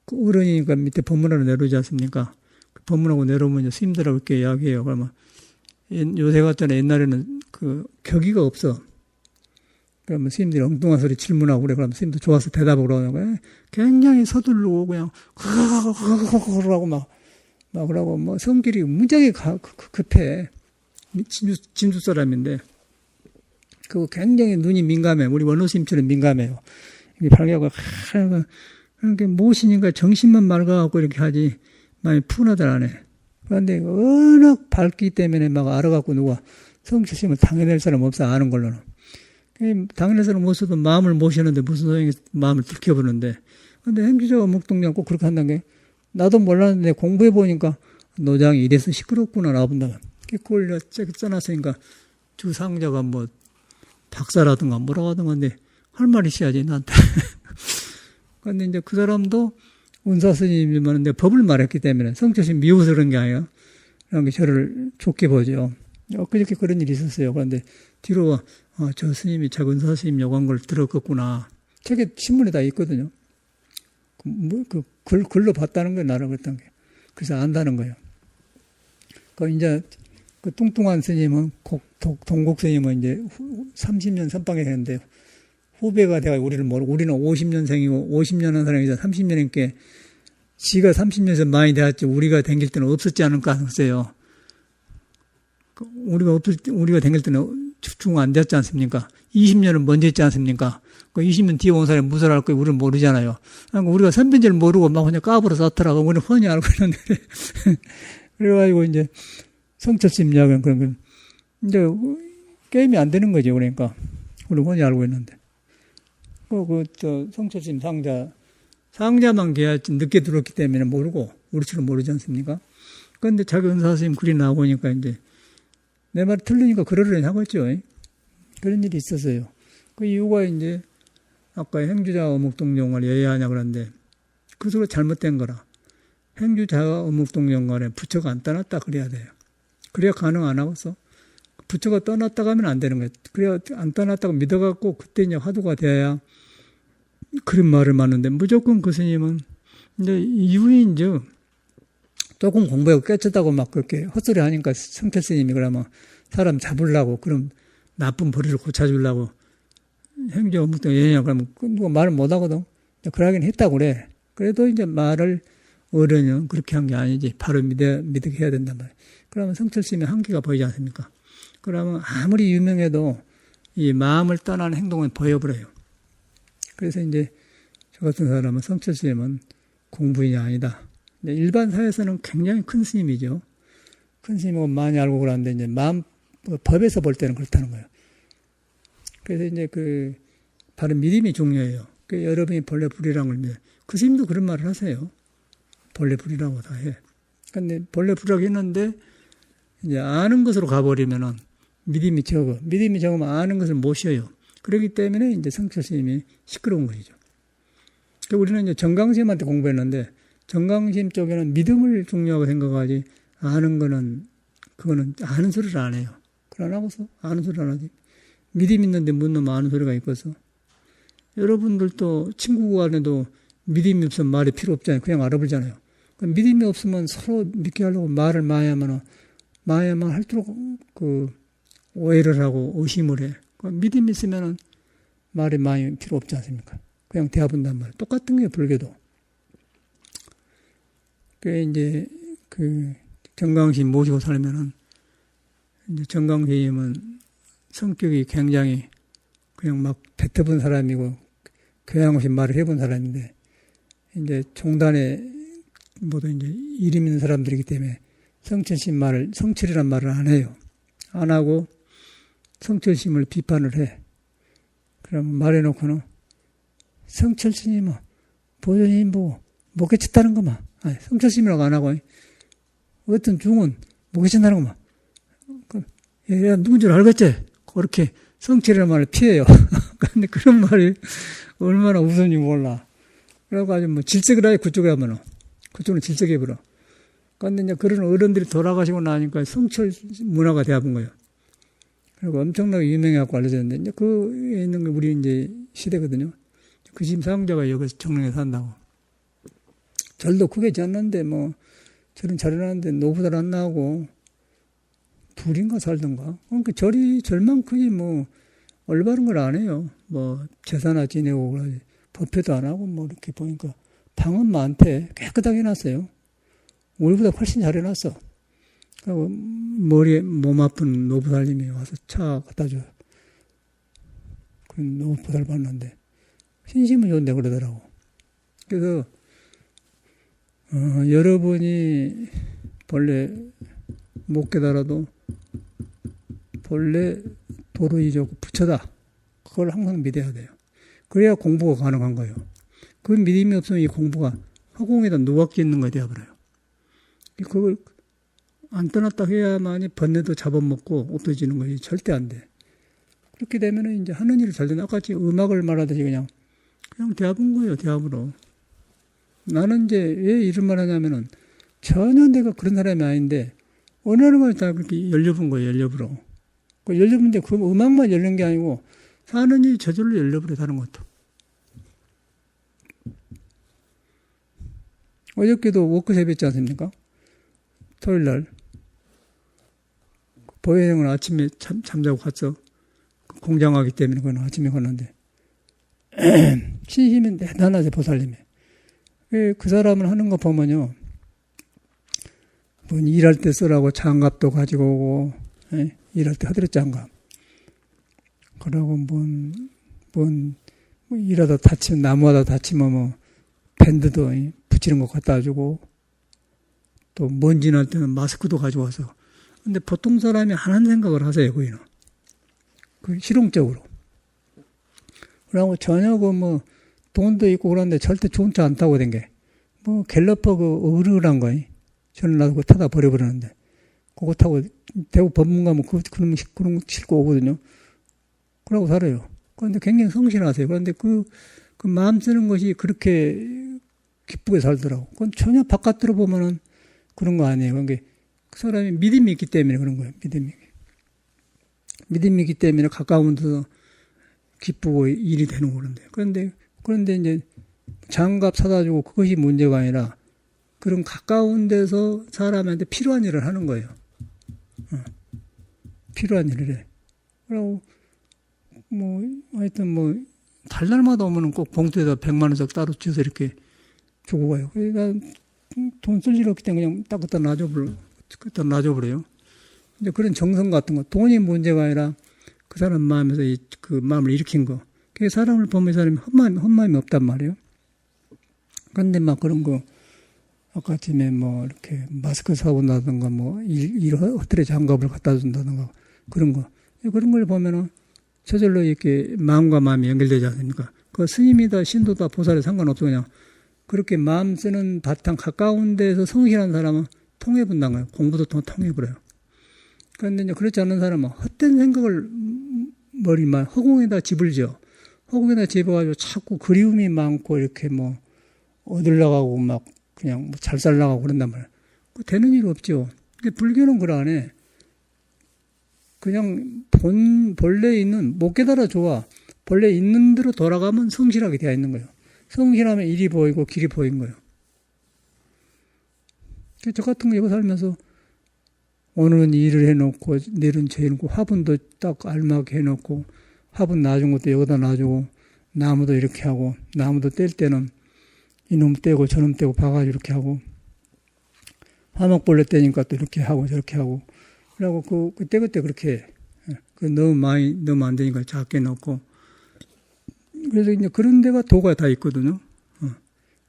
그 어른이니까 밑에 법문하러 내려오지 않습니까? 그 법문하고 내려오면 이제 스님들하고 이렇게 이야기해요. 그러면 요새 같잖아. 옛날에는 그 격의가 없어. 그러면 스님들이 엉뚱한 소리 질문하고 그래. 그러면 스님도 좋아서 대답을 그러는 거야. 굉장히 서두르고 그냥 하고 막 그러고 뭐 성질이 무지하게 급해. 진주 사람인데 그거 굉장히 눈이 민감해. 우리 원호 스님처럼 민감해요. 이게 발개하고 그러니까 무엇이니까 정신만 맑아갖고 이렇게 하지 많이 푸나들 안 해. 그런데 워낙 밝기 때문에 막 알아갖고 누가 성철심을 당해낼 사람 없어. 아는 걸로는. 당연한 사람 없어도 마음을 모시는데 무슨 소용이 마음을 들켜보는데. 근데 행주자가 목동장 꼭 그렇게 한다는 게 나도 몰랐는데 공부해보니까 노장이 이래서 시끄럽구나 나본다. 그걸 써놨으니까 주상자가 뭐 박사라든가 뭐라고 하던가 근데 할 말이 있어야지 나한테. 근데 이제 그 사람도 은사 스님이면 내 법을 말했기 때문에 성철심 미워서 그런 게 아니에요. 그런 게 저를 좋게 보죠. 엊그저께 그런 일이 있었어요. 그런데 뒤로 와, 저 스님이 자기 은사 스님 요구한 걸 들었겠구나. 책에 신문에 다 있거든요. 글로 봤다는 거예요. 나를 그랬던 게. 그래서 안다는 거예요. 이제 그 뚱뚱한 스님은 동국 스님은 이제 30년 선방에 했는데 후배가 돼가 우리를 모르고 우리는 50년생이고 50년 한 사람이자 30년이니까 지가 30년에서 많이 되었지 우리가 댕길 때는 없었지 않을까 했어요. 우리가 댕길 때는 중 안 됐지 않습니까? 20년은 먼저 했지 않습니까? 그 20년 뒤에 온 사람이 무슨 할 거예요? 우리는 모르잖아요. 그러니까 우리가 선배인지를 모르고 막 그냥 까불어 쌓더라고. 우리는 훤히 알고 있는데. 그래가지고 이제 성철심 이야기는 그러면 이제 게임이 안 되는 거죠. 그러니까. 우리 훤히 알고 있는데. 성철심 상자만 계약지 늦게 들었기 때문에 모르고, 우리처럼 모르지 않습니까? 그런데 자기 은사스님 글이 나오니까 이제 내 말이 틀리니까 그러려니 하겠죠. 그런 일이 있었어요. 그 이유가 이제 아까 행주자와 어묵동정을 예의하냐 그러는데 그 소리가 잘못된 거라. 행주자와 어묵동정간에 부처가 안 떠났다 그래야 돼요. 그래야 가능 안 하겠어. 부처가 떠났다고 하면 안 되는 거예요. 그래야 안 떠났다고 믿어갖고 그때 이제 화두가 돼야 그런 말을 맞는데 무조건 그 스님은 이제 이후에 이제 조금 공부하고 깨쳤다고 막 그렇게 헛소리 하니까 성철 스님이 그러면 사람 잡으려고 그럼 나쁜 벌이를 고쳐주려고 행주 어묵동 예냐 그러면 누가 말을 못 하거든. 그러긴 했다고 그래. 그래도 이제 말을 어른은 그렇게 한 게 아니지. 바로 믿게 해야 된단 말이야. 그러면 성철 스님의 한계가 보이지 않습니까? 그러면 아무리 유명해도 이 마음을 떠나는 행동을 보여버려요. 그래서 이제 저 같은 사람은 성철 스님은 공부인이 아니다. 일반 사회에서는 굉장히 큰 스님이죠. 큰 스님이고 많이 알고 그러는데 이제 법에서 볼 때는 그렇다는 거예요. 그래서 이제 바로 믿음이 중요해요. 여러분이 본래 불이란 걸 믿어요. 그 스님도 그런 말을 하세요. 본래 불이라고 다 해. 근데 본래 불이라고 했는데, 이제 아는 것으로 가버리면은 믿음이 적어. 믿음이 적으면 아는 것을 못 쉬어요. 그렇기 때문에 이제 성철 스님이 시끄러운 것이죠. 우리는 이제 정강심한테 공부했는데, 정강심 쪽에는 믿음을 중요하고 생각하지, 그거는 아는 소리를 안 해요. 그걸 안 하고서 아는 소리를 안 하지. 믿음 있는데 묻는 아는 소리가 있고서. 여러분들도 친구 간에도 믿음이 없으면 말이 필요 없잖아요. 그냥 알아보잖아요. 믿음이 없으면 서로 믿게 하려고 말을 많이 하면 할수록 오해를 하고 의심을 해. 믿음이 있으면 말이 많이 필요 없지 않습니까? 그냥 대화본단 말이에요. 똑같은 게 불교도. 이제 정강심 모시고 살면은 이제 정강심은 성격이 굉장히 그냥 막 뱉어본 사람이고 교양 없이 말을 해본 사람인데 이제 종단에 모두 이제 이름 있는 사람들이기 때문에 성철이란 말을 안 해요. 안 하고 성철심을 비판을 해. 그러면 말해놓고는 성철스님은 보존님 보고 못 깨쳤다는 거만. 아니, 성철스님이라고 안 하고 어떤 중은 못 깨쳤다는 거만. 얘가 누군 줄 알겠지? 그렇게 성철이라는 말을 피해요. 근데 그런 말이 얼마나 우스운지 몰라. 그래가지고 뭐 질색을 하게 그쪽에 하면은 그쪽은 질색해버려. 근데 이제 그런 어른들이 돌아가시고 나니까 성철 문화가 되어본 거예요. 그리고 엄청나게 유명해갖고 알려졌는데, 이제 그에 있는 게 우리 이제 시대거든요. 그 집 사용자가 여기서 정릉에 산다고. 절도 크게 졌는데, 절은 잘해놨는데, 노부달 안 나오고, 둘인가 살던가. 그러니까 절만 크지, 올바른 걸 안 해요. 제사나 지내고, 그러지. 법회도 안 하고, 이렇게 보니까. 방은 많대. 깨끗하게 해놨어요. 우리보다 훨씬 잘 해놨어. 그리고 몸 아픈 노부살님이 와서 차 갖다 줘요. 그 노부살 받는데 신심은 좋은데 그러더라고. 그래서 여러분이 본래 못 깨달아도 본래 도루이 좋고 부처다. 그걸 항상 믿어야 돼요. 그래야 공부가 가능한 거예요. 그 믿음이 없으면 이 공부가 허공에다 누밖에 있는 거에 되어버려요. 그걸 안 떠났다 해야만이 번뇌도 잡아먹고 없어지는 것이 절대 안 돼. 그렇게 되면은 이제 하는 일을 잘 되나? 아까 음악을 말하듯이 그냥 대합은 거예요, 대합으로. 나는 이제 왜 이런 말 하냐면은 전혀 내가 그런 사람이 아닌데, 원하는 걸 다 그렇게 열려본 거예요, 열려부로. 열려본데 그 음악만 열린 게 아니고, 사는 일이 저절로 열려버려, 다른 것도. 어저께도 워크숍 했지 않습니까? 토요일 날. 보혜형은 아침에 잠자고 갔어. 공장하기 때문에 그건 아침에 갔는데. 신심은 대단하지, 보살님이. 그 사람을 하는 거 보면요. 일할 때 쓰라고 장갑도 가지고 오고, 일할 때 허드렛 장갑. 그러고 일하다 다치면, 나무하다 다치면 밴드도 붙이는 거 갖다 주고, 또 먼지 날 때는 마스크도 가져와서. 근데 보통 사람이 안 하는 생각을 하세요, 거기는. 실용적으로. 그러고 전혀 돈도 있고 그런데 절대 좋은 차 안 타고 댕겨. 갤러퍼 으르르한 거, 저는 나도 그거 타다 버려버렸는데. 그거 타고 대구 법문 가면 그런 거 싣고 오거든요. 그러고 살아요. 그런데 굉장히 성실하세요. 그런데 그 마음 쓰는 것이 그렇게 기쁘게 살더라고. 그건 전혀 바깥으로 보면은 그런 거 아니에요. 그러니까 그 사람이 믿음이 있기 때문에 그런 거예요. 믿음이 있기 때문에 가까운 데서 기쁘고 일이 되는 거는데. 그런데 이제 장갑 사다 주고 그것이 문제가 아니라 그런 가까운 데서 사람한테 필요한 일을 하는 거예요. 필요한 일을 해. 그리고 하여튼 달날마다 오면은 꼭 봉투에다 100만 원씩 따로 주서 이렇게 주고 가요. 그러니까 돈 쓸 일 없기 때문에 그냥 딱 갖다 놔줘버려요. 이제 그런 정성 같은 거, 돈이 문제가 아니라 그 사람 마음에서 그 마음을 일으킨 거. 그 사람을 보면 이 사람이 헛마음이 없단 말이에요. 근데 그런 거, 아까 아침에 이렇게 마스크 사고 나든가, 헛들에 장갑을 갖다 준다든가, 그런 거. 그런 걸 보면은 저절로 이렇게 마음과 마음이 연결되지 않습니까? 그 스님이다, 신도다, 보살에 상관없어. 그냥 그렇게 마음 쓰는 바탕 가까운 데서 성실한 사람은 통해본다는 거예요. 공부도 통해버려요. 그런데 이제 그렇지 않은 사람은 헛된 생각을 머리만 허공에다 집을 지어. 허공에다 집어가지고 자꾸 그리움이 많고 이렇게 뭐 얻으려고 막 그냥 뭐 잘 살려고 그런단 말이에요. 되는 일 없죠. 근데 불교는 그러하네. 그냥 본래 있는, 못 깨달아 좋아. 본래 있는 대로 돌아가면 성실하게 되어 있는 거예요. 성실하면 일이 보이고 길이 보인 거예요. 저 같은 거 이거 살면서 오늘은 일을 해놓고 내일은 저 해놓고 화분도 딱 알맞게 해놓고 화분 놔준 것도 여기다 놔주고 나무도 이렇게 하고 나무도 뗄 때는 이놈 떼고 저놈 떼고 봐가지고 이렇게 하고 화목벌레 떼니까 또 이렇게 하고 저렇게 하고 그러고 그때 그렇게 해. 너무 안 되니까 작게 넣고 그래서 이제 그런 데가 도가 다 있거든요.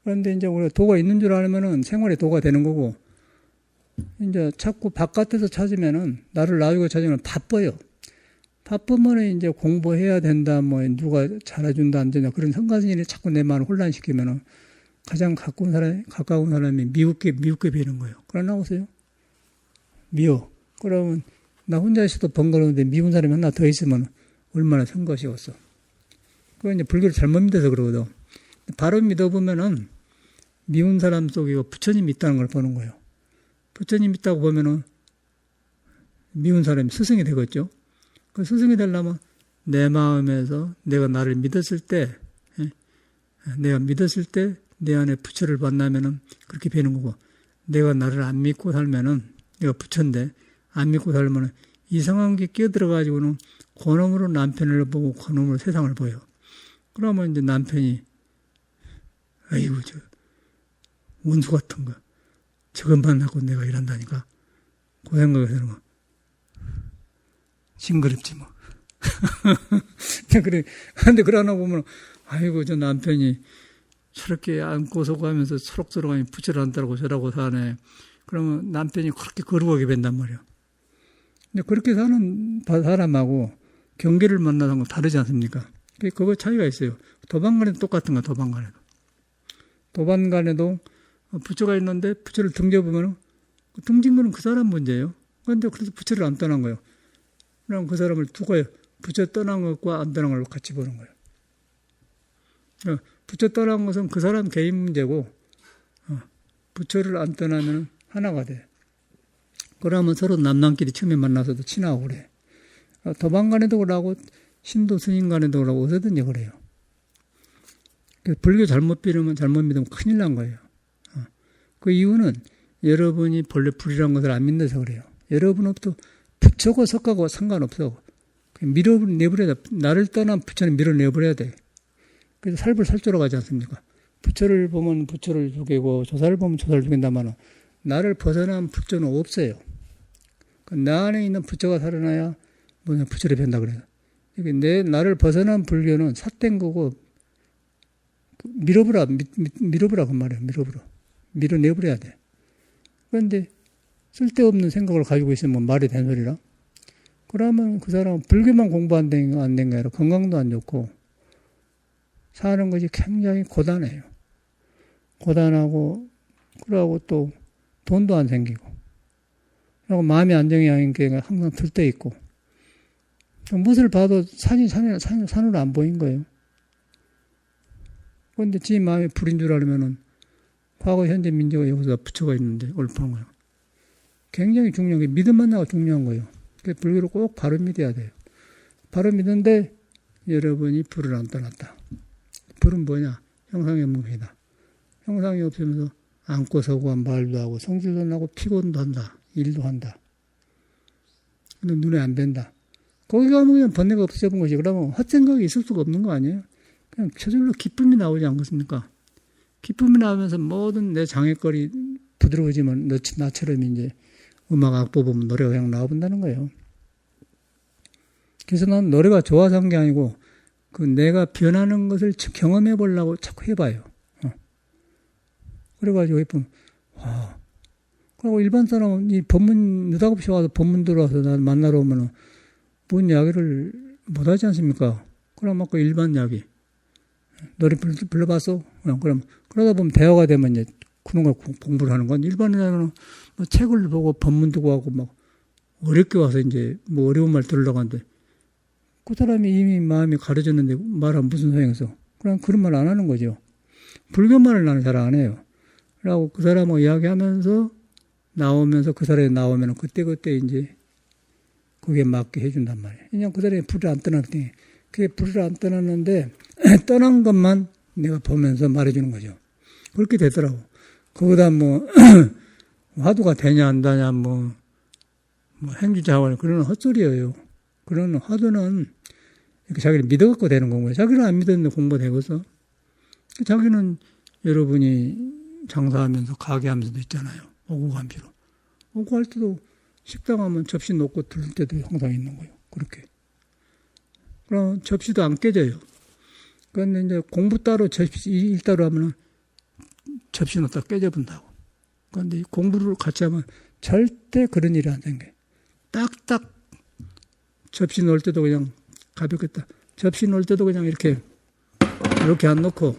그런데 이제 우리가 도가 있는 줄 알면은 생활에 도가 되는 거고 이제 자꾸 바깥에서 찾으면은 나를 놔주고 찾으면 바빠요. 바쁘면 이제 공부해야 된다, 뭐 누가 잘해준다 안 된다 그런 성가신이 자꾸 내 마음을 혼란시키면은 가장 가까운 사람이 미웃게 베는 거예요. 그러나 오세요? 미워. 그러면 나 혼자 있어도 번거로운데 미운 사람이 하나 더 있으면 얼마나 성것이었어. 그건 이제 불교를 잘못 믿어서 그러거든. 바로 믿어보면은 미운 사람 속에 부처님이 있다는 걸 보는 거예요. 부처님 있다고 보면은 미운 사람이 스승이 되겠죠. 그 스승이 되려면 내 마음에서 내가 나를 믿었을 때, 내 안에 부처를 만나면은 그렇게 되는 거고, 내가 나를 안 믿고 살면은, 내가 부처인데, 안 믿고 살면은 이상한 게 끼어들어가지고는 그놈으로 남편을 보고 그놈으로 세상을 보여. 그러면 이제 남편이, 아이고, 원수 같은 거. 저것 만나고 내가 일한다니까. 그 생각에서 뭐, 징그럽지 뭐. 그래. 근데 그러나 보면, 아이고, 저 남편이 저렇게 안고서 가면서 초록초록 하니 부채를 안다고 저라고 사네. 그러면 남편이 그렇게 거룩하게 된단 말이야. 근데 그렇게 사는 사람하고 경계를 만나는 건 다르지 않습니까? 그거 차이가 있어요. 도반간에도 똑같은 거야, 도반간에도. 도반간에도 부처가 있는데 부처를 등져보면 등진 거는 그 사람 문제예요. 그런데 그래서 부처를 안 떠난 거예요. 그럼 그 사람을 두고요. 부처 떠난 것과 안 떠난 걸 같이 보는 거예요. 부처 떠난 것은 그 사람 개인 문제고 부처를 안 떠나면 하나가 돼. 그러면 서로 남남끼리 처음에 만나서도 친하고 그래. 도반간에도 그러고 신도 스님 간에도 그러고 어디든지 그래요. 불교 잘못 믿으면 큰일 난 거예요. 그 이유는 여러분이 본래 불이라는 것을 안 믿어서 그래요. 여러분은 또 부처고 석가고 상관없어. 밀어내버려야 돼. 나를 떠난 부처는 밀어내버려야 돼. 그래서 살불살조로 가지 않습니까? 부처를 보면 부처를 죽이고 조사를 보면 조사를 죽인다면 나를 벗어난 부처는 없어요. 나 안에 있는 부처가 살아나야 뭐냐 부처를 뵌다 그래요. 나를 벗어난 불교는 삿된 거고 밀어버려 그 말이에요. 밀어내버려야 돼. 그런데 쓸데없는 생각을 가지고 있으면 말이 된 소리라. 그러면 그 사람은 불교만 공부 안 된 게 아니라 건강도 안 좋고 사는 것이 굉장히 고단해요. 고단하고 그러고 또 돈도 안 생기고 그리고 마음의 안정이 아닌 게 항상 들떠 있고 무엇을 봐도 산으로 안 보인 거예요. 그런데 지 마음에 불인 줄 알면은 과거, 현재, 민재가 여기서 부처가 있는데 옳은 거예요. 굉장히 중요한 게 믿음만 나가 중요한 거예요. 그래서 불교를 꼭 바로 믿어야 돼요. 바로 믿는데 여러분이 불을 안 떠났다. 불은 뭐냐? 형상의 무엇이다. 형상이 없으면서 앉고 서고 말도 하고 성질도 나고 피곤도 한다. 일도 한다. 근데 눈에 안 뵌다. 거기 가면 그냥 번뇌가 없어진 것이 그러면 헛생각이 있을 수가 없는 거 아니에요? 그냥 저절로 기쁨이 나오지 않겠습니까? 기쁨이 나오면서 모든 내 장애거리 부드러워지면 나처럼 이제 음악 악보 보면 노래가 그냥 나와본다는 거예요. 그래서 난 노래가 좋아서 한 게 아니고 그 내가 변하는 것을 경험해 보려고 자꾸 해봐요. 그래가지고 예쁘면 와. 그리고 일반 사람은 이 법문 느닷없이 와서 법문 들어와서 나 만나러 오면은 뭔 이야기를 못하지 않습니까? 그럼 막 그 일반 이야기. 노래 불러봤어? 그럼 그러다 보면 대화가 되면 이제 그런 걸 공부를 하는 건 일반인은 뭐 책을 보고 법문 두고 하고 막 어렵게 와서 이제 뭐 어려운 말 들으려고 하는데 그 사람이 이미 마음이 가려졌는데 말하면 무슨 소용이서 그냥 그런 말 안 하는 거죠. 불교 말을 나는 잘 안 해요. 그러고 그 사람하고 이야기하면서 나오면서 그 사람이 나오면 그때 이제 그게 맞게 해준단 말이에요. 그냥 그 사람이 불을 안 떠났더니 그게 불을 안 떠났는데 떠난 것만 내가 보면서 말해주는 거죠. 그렇게 되더라고. 그거다 뭐 화두가 되냐 안 되냐 뭐 행주자활 그런 헛소리예요. 그런 화두는 이렇게 자기를 믿어갖고 되는 거고요. 자기를 안 믿었는데 공부가 되고서 자기는 여러분이 장사하면서 가게하면서도 있잖아요. 오고 간 피로. 오고 할 때도 식당 하면 접시 놓고 들을 때도 항상 있는 거예요. 그렇게. 그럼 접시도 안 깨져요. 그런데 이제 공부 따로 접시 일 따로 하면은 접시 놓다 깨져본다고. 그런데 공부를 같이 하면 절대 그런 일이 안 생겨요. 딱딱 접시 놓을 때도 그냥 가볍게 딱 접시 놓을 때도 그냥 이렇게 안 놓고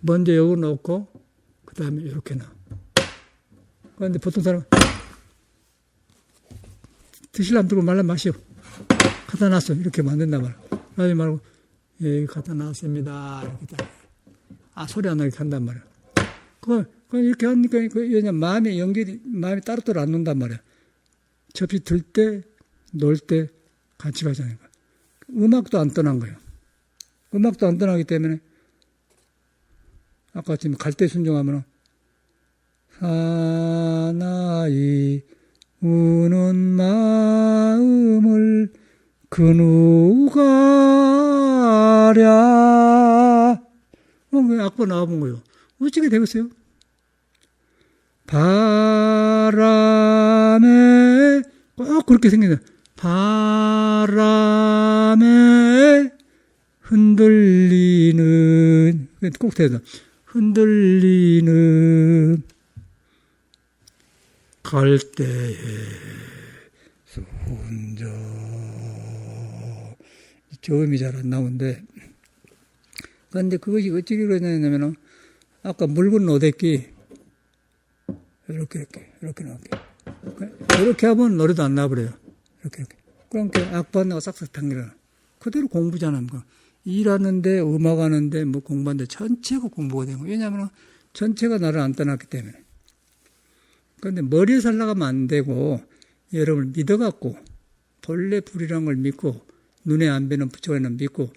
먼저 여기 놓고 그 다음에 이렇게 놔. 그런데 보통 사람은 드실라면 들고 말라 마시오. 갖다 놨어. 이렇게 만든단 말이야. 그러지 말고 예, 갖다 놨습니다. 이렇게 딱. 소리 안 나게 한단 말이야. 그건 이렇게 하니까 왜냐 마음이 따로따로 안 논단 말이야. 접시 들 때, 놀 때 같이 가자는 거야. 음악도 안 떠난 거예요. 음악도 안 떠나기 때문에 아까 지금 갈 때 순종하면 사나이 우는 마음을 그 누가랴 그 악보 나와본 거예요. 어찌게 되겠어요? 바람에 꼭 그렇게 생긴다. 바람에 흔들리는 꼭 되다. 흔들리는 갈대에 혼자 저음이 잘 안 나오는데 그런데 그것이 어찌게 그러냐면은 아까 묽은 오대끼 이렇게 하면 노래도 안 나버려요. 이렇게. 그러니까 악보한다고 싹싹 당기라. 그대로 공부잖아. 일하는데, 음악하는데, 뭐 공부하는데 전체가 공부가 되는 거예요. 왜냐하면 전체가 나를 안 떠났기 때문에. 그런데 머리에 살라가면 안 되고, 여러분을 믿어갖고, 본래 불이란 걸 믿고, 눈에 안 뵈는 부처가는 믿고,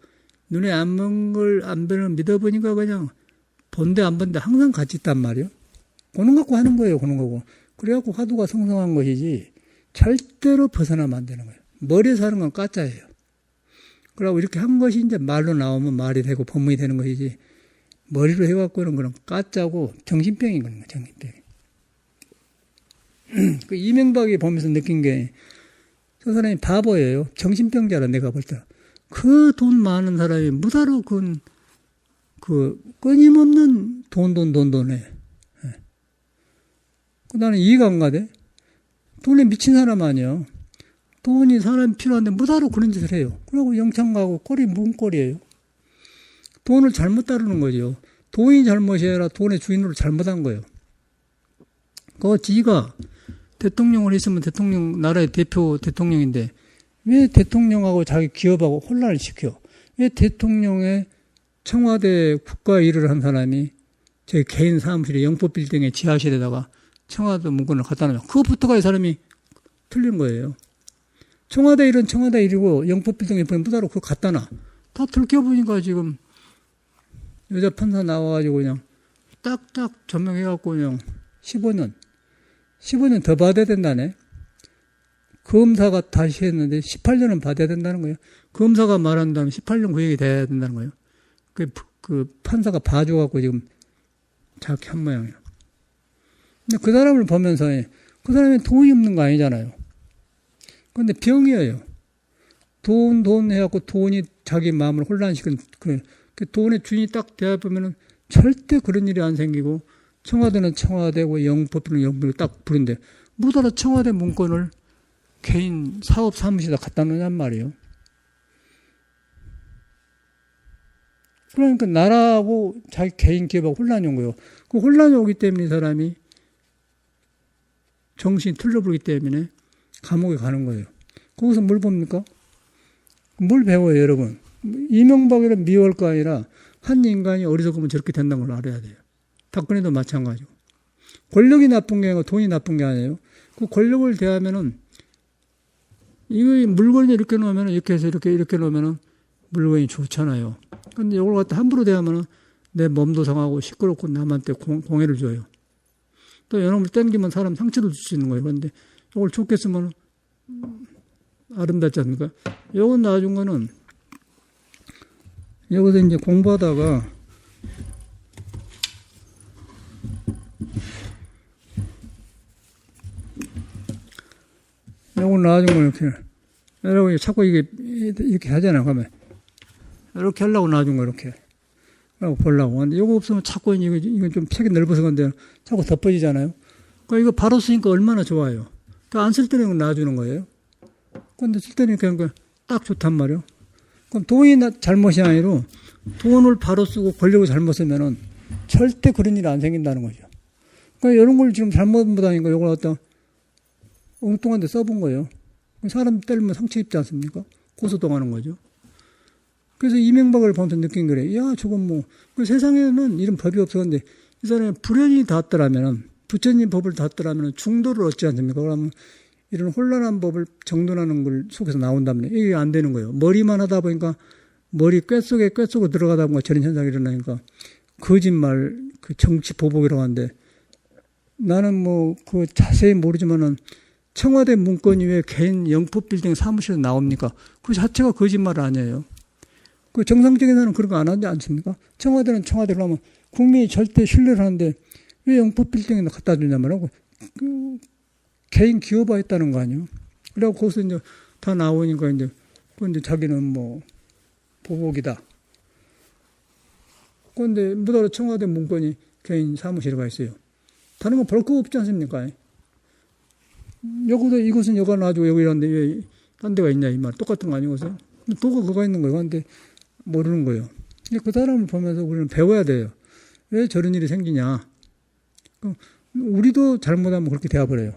눈에 안 본 걸 안 뵈는 믿어보니까 그냥 본데 안 본데 항상 같이 있단 말이에요. 그런 갖고 하는 거예요. 그런 거고. 그래갖고 화두가 성성한 것이지 절대로 벗어나면 안 되는 거예요. 머리에 사는 건 가짜예요. 그러고 이렇게 한 것이 이제 말로 나오면 말이 되고 법문이 되는 것이지 머리로 해갖고는 그런 가짜고 정신병인 거예요. 정신병. 그 이명박이 보면서 느낀 게 저 사람이 바보예요. 정신병자라 내가 볼 때. 그 돈 많은 사람이 무다로 그 끊임없는 돈해. 나는 이해가 안 가대. 돈에 미친 사람 아니야. 돈이 사람이 필요한데 무다로 그런 짓을 해요. 그러고 영창 가고 꼴이 묵은 꼴이에요. 돈을 잘못 다루는 거죠. 돈이 잘못이 아니라 돈의 주인으로 잘못한 거예요. 그거 지가 대통령을 했으면 나라의 대표 대통령인데 왜 대통령하고 자기 기업하고 혼란을 시켜? 왜 대통령의 청와대 국가 일을 한 사람이 제 개인 사무실에 영포빌딩의 지하실에다가 청와대 문건을 갖다 놓으면 그것부터가 이 사람이 틀린 거예요. 청와대 일은 청와대 일이고 영포빌딩에 보면 무다로 그거 갖다 놔. 다 들켜보니까 지금 여자 판사 나와가지고 그냥 딱딱 조명해갖고 그냥 15년 더 받아야 된다네. 검사가 다시 했는데 18년은 받아야 된다는 거예요. 검사가 말한다면 18년 구형이 돼야 된다는 거예요. 그 판사가 봐줘갖고 지금 자기 한 모양이에요. 근데 그 사람을 보면서 그 사람이 돈이 없는 거 아니잖아요. 그런데 병이에요. 돈 해갖고 돈이 자기 마음을 혼란시키는 그 돈의 주인이 딱 되어 보면은 절대 그런 일이 안 생기고 청와대는 청와대고 영법비는 영법을 딱 부른데 무더러 청와대 문건을 개인 사업 사무실에다 갖다 놓냔 말이에요. 그러니까 나라하고 자기 개인 기업하고 혼란이 온 거예요. 그 혼란이 오기 때문에 이 사람이 정신이 틀려버리기 때문에 감옥에 가는 거예요. 거기서 뭘 봅니까? 뭘 배워요, 여러분? 이명박이란 미워할거 아니라 한 인간이 어리석으면 저렇게 된다는 걸 알아야 돼요. 박근혜도 마찬가지고. 권력이 나쁜 게 아니고 돈이 나쁜 게 아니에요. 그 권력을 대하면은 이거 물건을 이렇게 놓으면 이렇게 해서 이렇게 놓으면은 물건이 좋잖아요. 근데 이걸 갖다 함부로 대하면은 내 몸도 상하고 시끄럽고 남한테 공해를 줘요. 또 이놈을 땡기면 사람 상처를 줄 수 있는 거예요. 그런데 이걸 좋게 쓰면 아름답지 않습니까? 요건 나중 거는 여기서 이제 공부하다가 요건 나중 거 이렇게 여러분 자꾸 이게 이렇게 하잖아요. 그러면 이렇게 하려고 나중 거 이렇게 하고 보려고. 근데 요거 없으면 자꾸 이거 좀 책이 넓어서 근데 자꾸 덮어지잖아요. 그러니까 이거 바로 쓰니까 얼마나 좋아요. 그러니까 안 쓸 때는 놔주는 거예요. 근데 쓸 때는 그냥 딱 좋단 말이에요. 그럼 돈이 잘못이 아니라 돈을 바로 쓰고 권력을 잘못 쓰면은 절대 그런 일이 안 생긴다는 거죠. 그러니까 이런 걸 지금 잘못 못하니까 이걸 갖다 엉뚱한 데 써본 거예요. 사람 때리면 상처 입지 않습니까? 고소당하는 거죠. 그래서 이명박을 보면서 느낀 거래요. 야, 저건 뭐, 그 세상에는 이런 법이 없었는데, 이 사람이 불현이 닿았더라면, 부처님 법을 닿았더라면 중도를 얻지 않습니까? 그러면 이런 혼란한 법을 정돈하는 걸 속에서 나온다면 이게 안 되는 거예요. 머리만 하다 보니까 머리 꿰속으로 들어가다 보니까 저런 현상이 일어나니까 거짓말, 그 정치 보복이라고 하는데 나는 뭐 그 자세히 모르지만은 청와대 문건이 왜 개인 영포빌딩 사무실에 나옵니까? 그 자체가 거짓말 아니에요. 그 정상적인 사람은 그런 거 안 하지 않습니까? 청와대는 청와대로 하면 국민이 절대 신뢰를 하는데 왜 영포빌딩에 갖다 주냐 말하고 그 개인 기업화 했다는 거 아니에요? 그래갖고 거기서 이제 다 나오니까 이제 자기는 뭐 보복이다. 그런데 무더러 청와대 문건이 개인 사무실에 가 있어요. 다른 건 볼 거 없지 않습니까? 여기도 이것은 여가 놔주고 여기 이런데 왜 딴 데가 있냐 이 말. 똑같은 거 아니고서. 도가 그거 있는 거예요. 근데 모르는 거예요. 그 사람을 보면서 우리는 배워야 돼요. 왜 저런 일이 생기냐. 우리도 잘못하면 그렇게 되어버려요.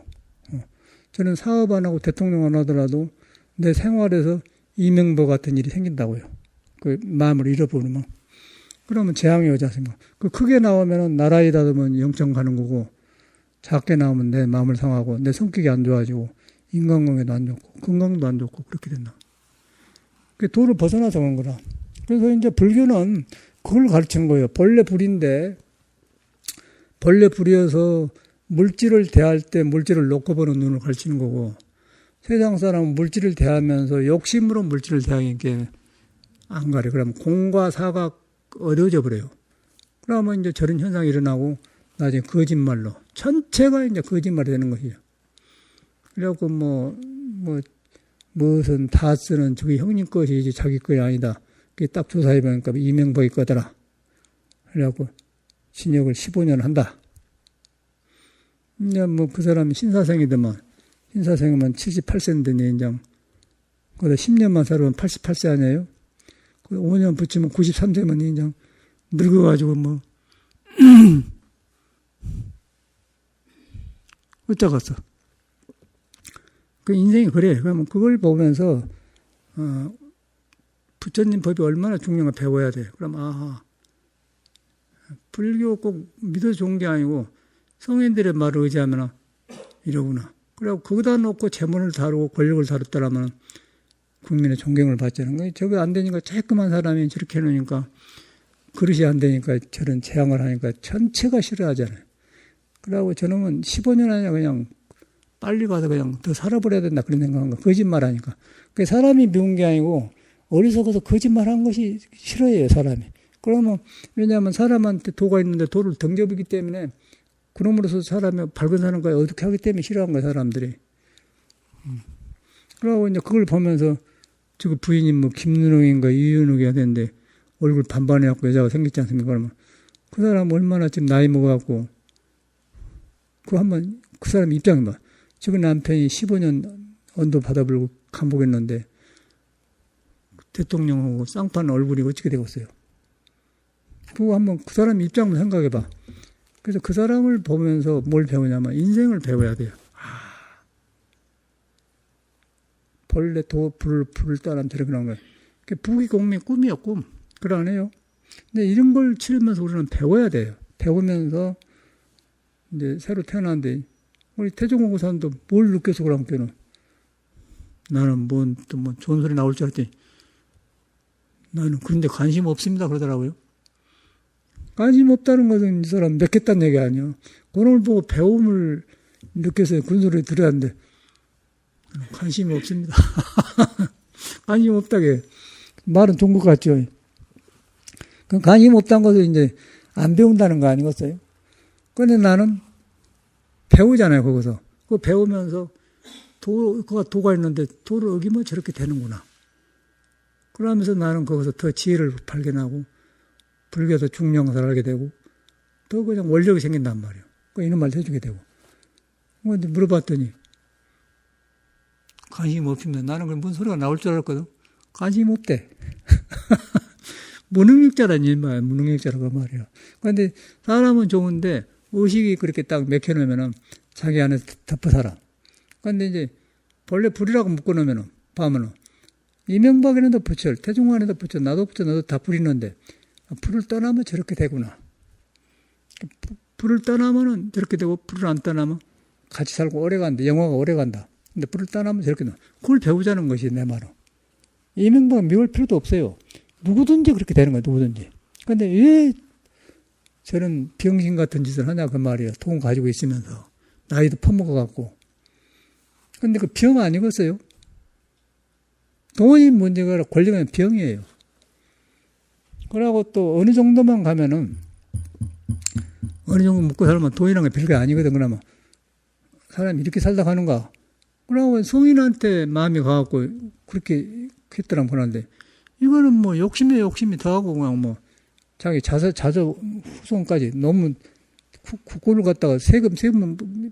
저는 사업 안 하고 대통령 안 하더라도 내 생활에서 이명박 같은 일이 생긴다고요. 그 마음을 잃어버리면. 그러면 재앙이 오지 않습니까? 그 크게 나오면은 나라에 닿으면 영점 가는 거고 작게 나오면 내 마음을 상하고 내 성격이 안 좋아지고 인간관계도 안 좋고 건강도 안 좋고 그렇게 된다. 그 도를 벗어나서 온 거라. 그래서 이제 불교는 그걸 가르치는 거예요. 본래 불인데 본래 불이어서 물질을 대할 때 물질을 놓고 보는 눈을 가르치는 거고 세상 사람은 물질을 대하면서 욕심으로 물질을 대하니까 안 가려. 그러면 공과 사가 어려워져 버려요. 그러면 이제 저런 현상이 일어나고 나중에 거짓말로 전체가 이제 거짓말이 되는 것이죠. 그래갖고 무슨 다 쓰는 저기 형님 것이지 자기 것이 아니다. 그게 딱 조사해 보니까 이명박이 거더라. 그래갖고 신역을 15년 한다. 이제 뭐 그 사람이 신사생이더만 신사생이면 78세인데 내인장 거기다 10년만 살으면 88세 아니에요? 5년 붙이면 93세면 내인장 늙어가지고 뭐 어쩌겠어. 그 인생이 그래. 그러면 그걸 보면서 부처님 법이 얼마나 중요한 걸 배워야 돼. 그럼 아하 불교 꼭 믿어서 좋은 게 아니고 성인들의 말을 의지하면 이러구나. 그래고 거기다 놓고 재물을 다루고 권력을 다뤘더라면 국민의 존경을 받자는 거예요. 저게 안 되니까 조그만 사람이 저렇게 해놓으니까 그릇이 안 되니까 저런 재앙을 하니까 전체가 싫어하잖아요. 그러고 저놈은 15년 아니라 그냥 빨리 가서 그냥 더 살아버려야 된다 그런 생각한 거. 거짓말 하니까. 그 사람이 미운 게 아니고 어리석어서 거짓말 한 것이 싫어해요, 사람이. 그러면 왜냐하면 사람한테 도가 있는데 도를 던져보기 때문에 그럼으로써 사람이 밝은 사람과 어떻게 하기 때문에 싫어한 거야, 사람들이. 그러고 이제 그걸 보면서 저 부인이 뭐 김윤옥인가 이윤옥이가 됐는데 얼굴 반반해갖고 여자가 생겼지 않습니까? 그러면 그 사람 얼마나 지금 나이 먹어갖고 그 한번 그 사람 입장에 봐. 지금 남편이 15년 언도 받아불고 감옥했는데 대통령하고 쌍판 얼굴이 어떻게 되겠어요? 그거 한번 그 사람 입장을 생각해 봐. 그래서 그 사람을 보면서 뭘 배우냐면 인생을 배워야 돼요. 본래 불을 따라면 저렇게 나온 거예요. 부귀공명 꿈이요, 꿈. 그러네요. 근데 이런 걸 치르면서 우리는 배워야 돼요. 배우면서 이제 새로 태어났는데 우리 태종공사도 뭘 느껴서 그러면 나는 뭐 좋은 소리 나올 줄 알았더니 나는 그런데 관심 없습니다 그러더라고요. 관심 없다는 것은 이 사람 맺겠다는 얘기 아니에요. 그런 걸 보고 배움을 느껴서 그런 소리 들어야 하는데 관심이 없습니다. 관심 없다게 말은 좋은 것 같죠. 그 관심 없다는 것을 이제 안 배운다는 거 아니겠어요? 그런데 나는 배우잖아요, 거기서. 그거 배우면서 도가 있는데 도를 어기면 저렇게 되는구나. 그러면서 나는 거기서 더 지혜를 발견하고 불교에서 중량사를 하게 되고 더 그냥 원력이 생긴단 말이에요. 이런 말 해주게 되고. 근데 물어봤더니 관심 없습니다. 나는 무슨 소리가 나올 줄 알았거든. 관심 없대. 무능력자라는 말이야. 무능력자라고 말이야. 그런데 사람은 좋은데 의식이 그렇게 딱 맥혀놓으면은 자기 안에서 덮어 살아. 그런데 이제 본래 불이라고 묶어놓으면은 밤에는 이명박에도 붙여, 태종관에도 붙여, 나도 붙여, 나도 다 불이는데 불을 떠나면 저렇게 되구나. 불을 떠나면은 저렇게 되고 불을 안 떠나면 같이 살고 오래 간다. 영화가 오래 간다. 근데 불을 떠나면 저렇게 나. 그걸 배우자는 것이 내 말은. 이명박 미울 필요도 없어요. 누구든지 그렇게 되는 거야, 누구든지. 근데 왜 저는 병신 같은 짓을 하냐, 그 말이에요. 돈 가지고 있으면서. 나이도 퍼먹어갖고. 근데 그 병 아니겠어요? 돈이 문제가 아니라 권리가 병이에요. 그러고 또 어느 정도만 가면은, 어느 정도 먹고 살면 돈이란 게 별게 아니거든, 그러면. 사람이 이렇게 살다 가는가? 그러고 성인한테 마음이 가갖고 그렇게 했더란 보는데, 이거는 뭐 욕심에 욕심이 더하고 그냥 뭐 자기 자저 후손까지 너무 국고를 갖다가 세금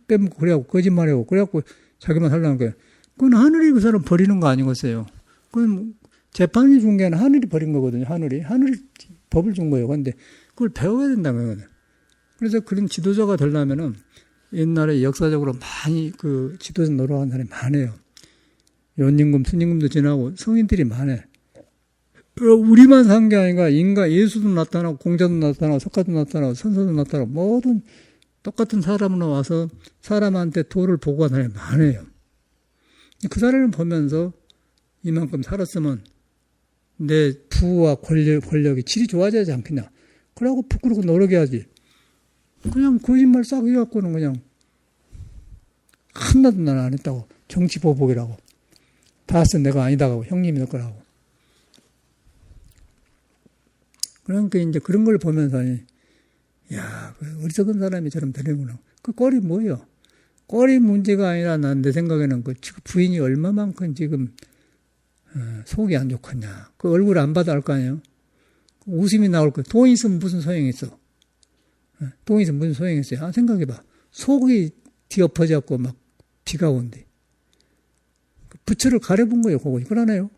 빼먹고 그래갖고 거짓말하고 그래갖고 자기만 살라는 거예요. 그건 하늘이 그 사람 버리는 거 아니겠어요? 그건 재판이 준 게 아니라 하늘이 버린 거거든요. 하늘이 법을 준 거예요. 그런데 그걸 배워야 된다는 거거든요. 그래서 그런 지도자가 되려면은 옛날에 역사적으로 많이 그 지도자 노력한 사람이 많아요. 연임금, 순임금도 지나고 성인들이 많아요. 우리만 산 게 아니라 예수도 나타나고 공자도 나타나고 석가도 나타나고 선서도 나타나고 모든 똑같은 사람으로 와서 사람한테 도를 보고한 사람이 많아요. 그 사람을 보면서 이만큼 살았으면 내 부와 권력이 질이 좋아지지 않겠냐. 그러고 부끄럽고 노력해야지. 그냥 거짓말 싹 해갖고는 그냥 하나도 나는 안 했다고. 정치 보복이라고. 다스 내가 아니다고. 형님이 될 거라고. 그러니까 이제 그런 걸 보면서, 야, 어리석은 사람이 저럼 되는구나. 그 꼴이 뭐예요? 꼴이 문제가 아니라 난 내 생각에는 그 부인이 얼마만큼 지금, 속이 안 좋겠냐. 그 얼굴 안 봐도 알 거 아니에요? 웃음이 나올 거예요. 돈 있으면 무슨 소용이 있어? 돈 있으면 무슨 소용이 있어요? 생각해봐. 속이 뒤엎어졌고 막 비가 온대. 부처를 가려본 거예요, 그거. 그러네요.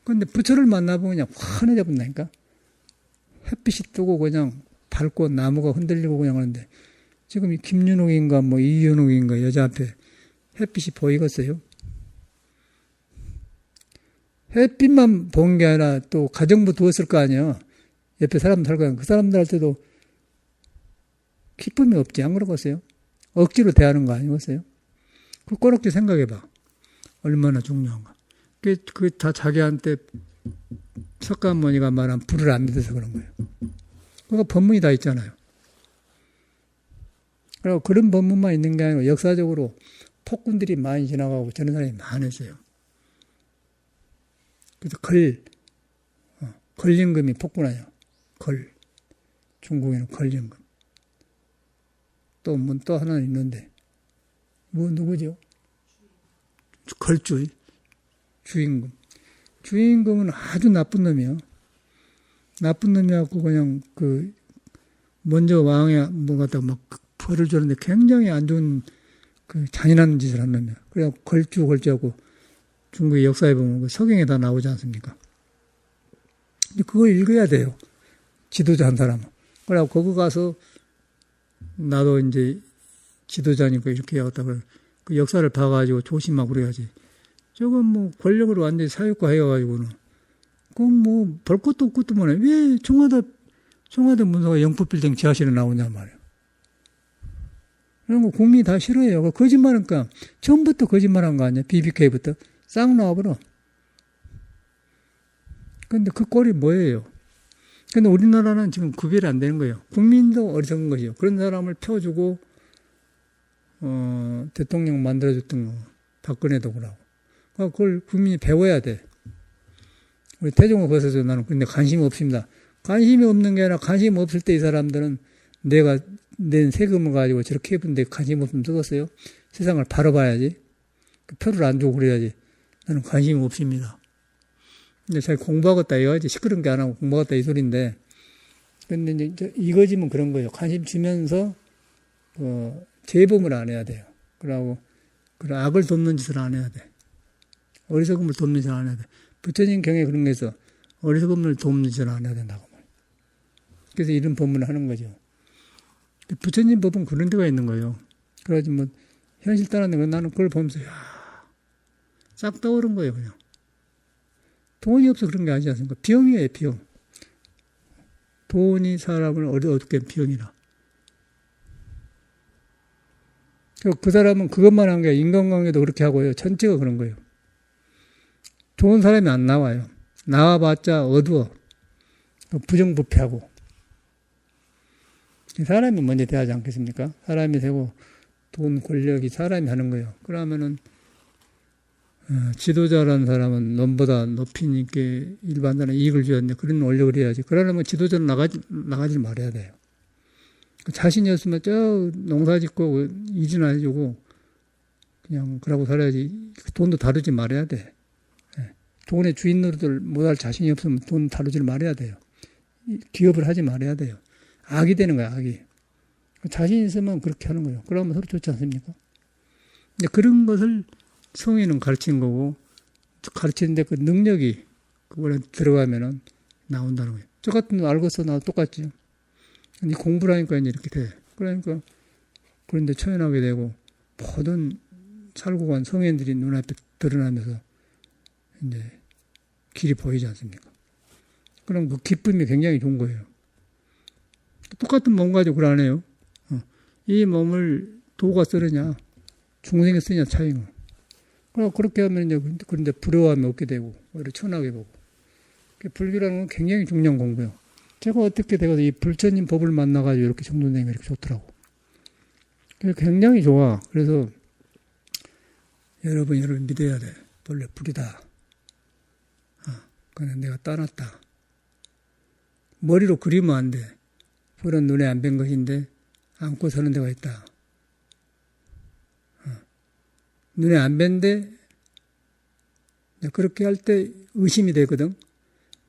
근데 부처를 만나보면 그냥 환해져 본다니까. 햇빛이 뜨고 그냥 밝고 나무가 흔들리고 그냥 하는데 지금 김윤옥인가 뭐 이윤옥인가 여자 앞에 햇빛이 보이겠어요? 햇빛만 본 게 아니라 또 가정부 두었을 거 아니에요. 옆에 사람 살고 그 사람들한테도 기쁨이 없지 안 그러겠어요? 억지로 대하는 거 아니겠어요? 그 꼬락지 생각해봐. 얼마나 중요한가. 그게 다 자기한테 석가모니가 말한 불을 안 믿어서 그런 거예요. 그러니까 법문이 다 있잖아요. 그리고 그런 법문만 있는 게 아니고 역사적으로 폭군들이 많이 지나가고 저런 사람이 많았어요. 그래서 걸림금이 폭군하죠. 중국에는 걸림금. 또 하나는 있는데, 누구죠? 걸주. 주임금. 주임금은 아주 나쁜 놈이에요. 나쁜 놈이갖고 그냥 먼저 왕에 뭐 갖다가 막 벌을 줬는데 굉장히 안 좋은 잔인한 짓을 한 놈이에요. 그래서 걸주하고 중국의 역사에 보면 석영에 다 나오지 않습니까? 근데 그걸 읽어야 돼요. 지도자 한 사람은. 그래고 거기 가서 나도 이제 지도자니까 이렇게 해야겠다. 그 역사를 봐가지고 조심하고 그래야지. 저건 뭐 권력을 완전히 사육화 해가지고는 그건 뭐 볼 것도 없고도 뭐네. 왜 청와대 문서가 영포빌딩 지하실에 나오냐 말이에요. 그런 거 국민이 다 싫어해요. 거짓말하니까 처음부터 거짓말한 거 아니야? BBK부터 싹 나와버려. 근데 그 꼴이 뭐예요? 근데 우리나라는 지금 구별이 안 되는 거예요. 국민도 어리석은 것이요. 그런 사람을 펴주고 대통령 만들어줬던 거 박근혜도 그러고. 그걸 국민이 배워야 돼. 우리 태종호 버섯도 나는 근데 관심이 없습니다. 관심이 없는 게 아니라 관심 없을 때 이 사람들은 내가 낸 세금을 가지고 저렇게 해본데 관심 없으면 쓰겠어요? 세상을 바로 봐야지. 표를 안 주고 그래야지. 나는 관심이 없습니다. 근데 자기 공부하겠다 이거지. 시끄러운 게 안 하고 공부하겠다 이 소리인데. 근데 이제 이거지면 그런 거예요. 관심 주면서, 재범을 안 해야 돼요. 그러고, 그런 악을 돕는 짓을 안 해야 돼. 어리석음을 돕는 짓을 안 해야 돼. 부처님 경에 그런 게 있어. 어리석음을 돕는 짓을 안 해야 된다고 말이에요. 그래서 이런 법문을 하는 거죠. 부처님 법은 그런 데가 있는 거예요. 그래가지고 뭐, 현실 따라하는 거 나는 그걸 보면서, 싹 떠오른 거예요, 그냥. 돈이 없어 그런 게 아니지 않습니까? 비용이에요, 비용. 돈이 사람을 어둡게 비용이라. 그 사람은 그것만 한 게 인간관계도 그렇게 하고요. 전체가 그런 거예요. 좋은 사람이 안 나와요. 나와봤자 어두워. 부정부패하고. 사람이 먼저 대하지 않겠습니까? 사람이 되고 돈, 권력이 사람이 하는 거예요. 그러면은 지도자라는 사람은 nom보다 높이 있게 일반적인 이익을 주었는데 그런 원력을 해야지. 그러려면 지도자는 나가지 말아야 돼요. 자신이 없으면 저 농사 짓고 일이나 해주고 그냥 그러고 살아야지. 돈도 다루지 말아야 돼. 돈의 주인 노릇을 못할 자신이 없으면 돈 다루지 말아야 돼요. 기업을 하지 말아야 돼요. 악이 되는 거야, 악이. 자신 있으면 그렇게 하는 거예요. 그러면 서로 좋지 않습니까? 근데 그런 것을 성인은 가르치는 거고, 가르치는데 그 능력이 그거에 들어가면은 나온다는 거예요. 저 같은 거 알고서 나도 똑같지. 근데 공부를 하니까 이제 이렇게 돼. 그러니까, 그런데 처연하게 되고, 모든 살고 간 성인들이 눈앞에 드러나면서, 이제, 길이 보이지 않습니까? 그럼 그 기쁨이 굉장히 좋은 거예요. 똑같은 몸 가지고 그러네요. 이 몸을 도가 쓰느냐, 중생이 쓰느냐 차이가. 그렇게 하면 이제 그런데 부러워함이 없게 되고 오히려 천하게 보고. 불교라는 건 굉장히 중요한 공부예요. 제가 어떻게 되고서 이 불처님 법을 만나가지고 이렇게 정돈되는 게 이렇게 좋더라고. 굉장히 좋아. 그래서 여러분 믿어야 돼. 본래 불이다. 그냥 내가 따놨다. 머리로 그리면 안 돼. 불은 눈에 안 뵌 것인데 안고 사는 데가 있다. 눈에 안 뵌데 그렇게 할 때 의심이 되거든.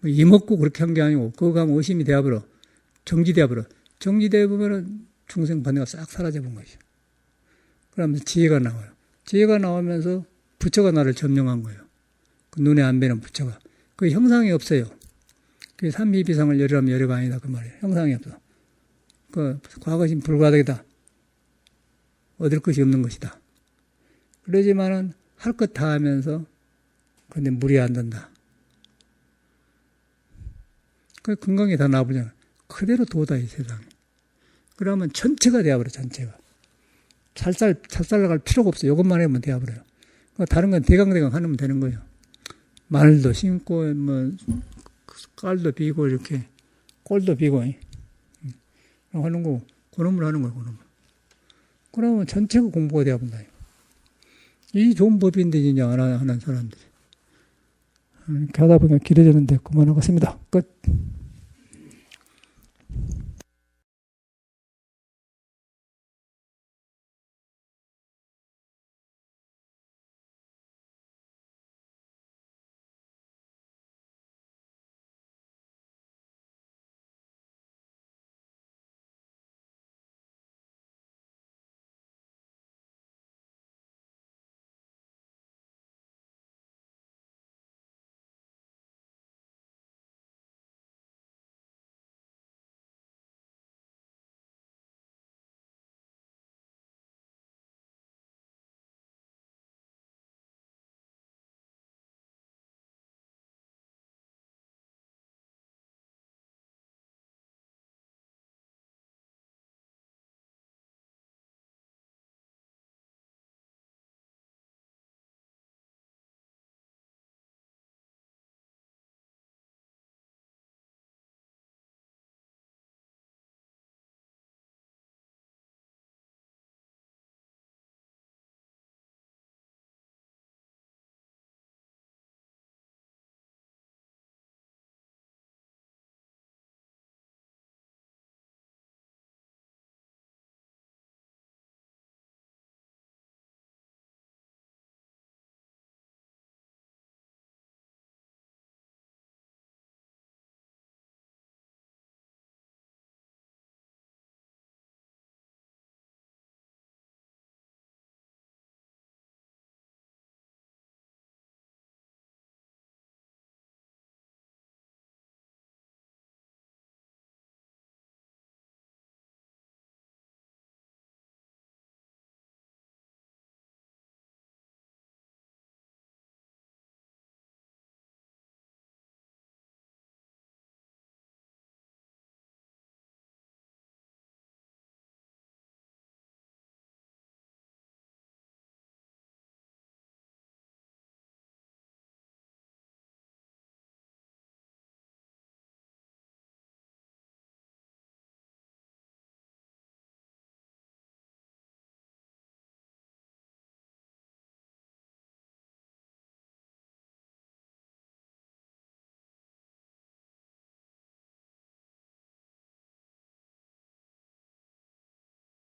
이먹고 그렇게 한 게 아니고 그거 가면 의심이 되어버려. 정지되어버려. 정지되어 보면은 중생 반대가 싹 사라져 본 것이죠. 그러면서 지혜가 나와요. 지혜가 나오면서 부처가 나를 점령한 거예요. 그 눈에 안 뵈는 부처가. 그 형상이 없어요. 그 삼비비상을 열이라면 열이가 아니다 그 말이에요. 형상이 없어. 그 과거신 불가득이다. 얻을 것이 없는 것이다. 그러지만은 할 것 다 하면서 근데 물이 안 든다. 그 건강이 다 나쁘잖아. 그대로 도다 이 세상에. 그러면 전체가 되어버려 전체가. 찰살 나갈 필요가 없어. 이것만 하면 되어버려요. 다른 건 대강대강 하면 되는 거예요. 마늘도 심고 뭐 깔도 비고 이렇게 꼴도 비고 하는 거 그놈을 하는 거예요. 그놈을. 그러면 전체가 공부가 되어본다. 이 좋은 법인데 이제 안 하는 사람들이. 이렇게 하다 보니까 길어졌는데 그만하겠습니다. 끝.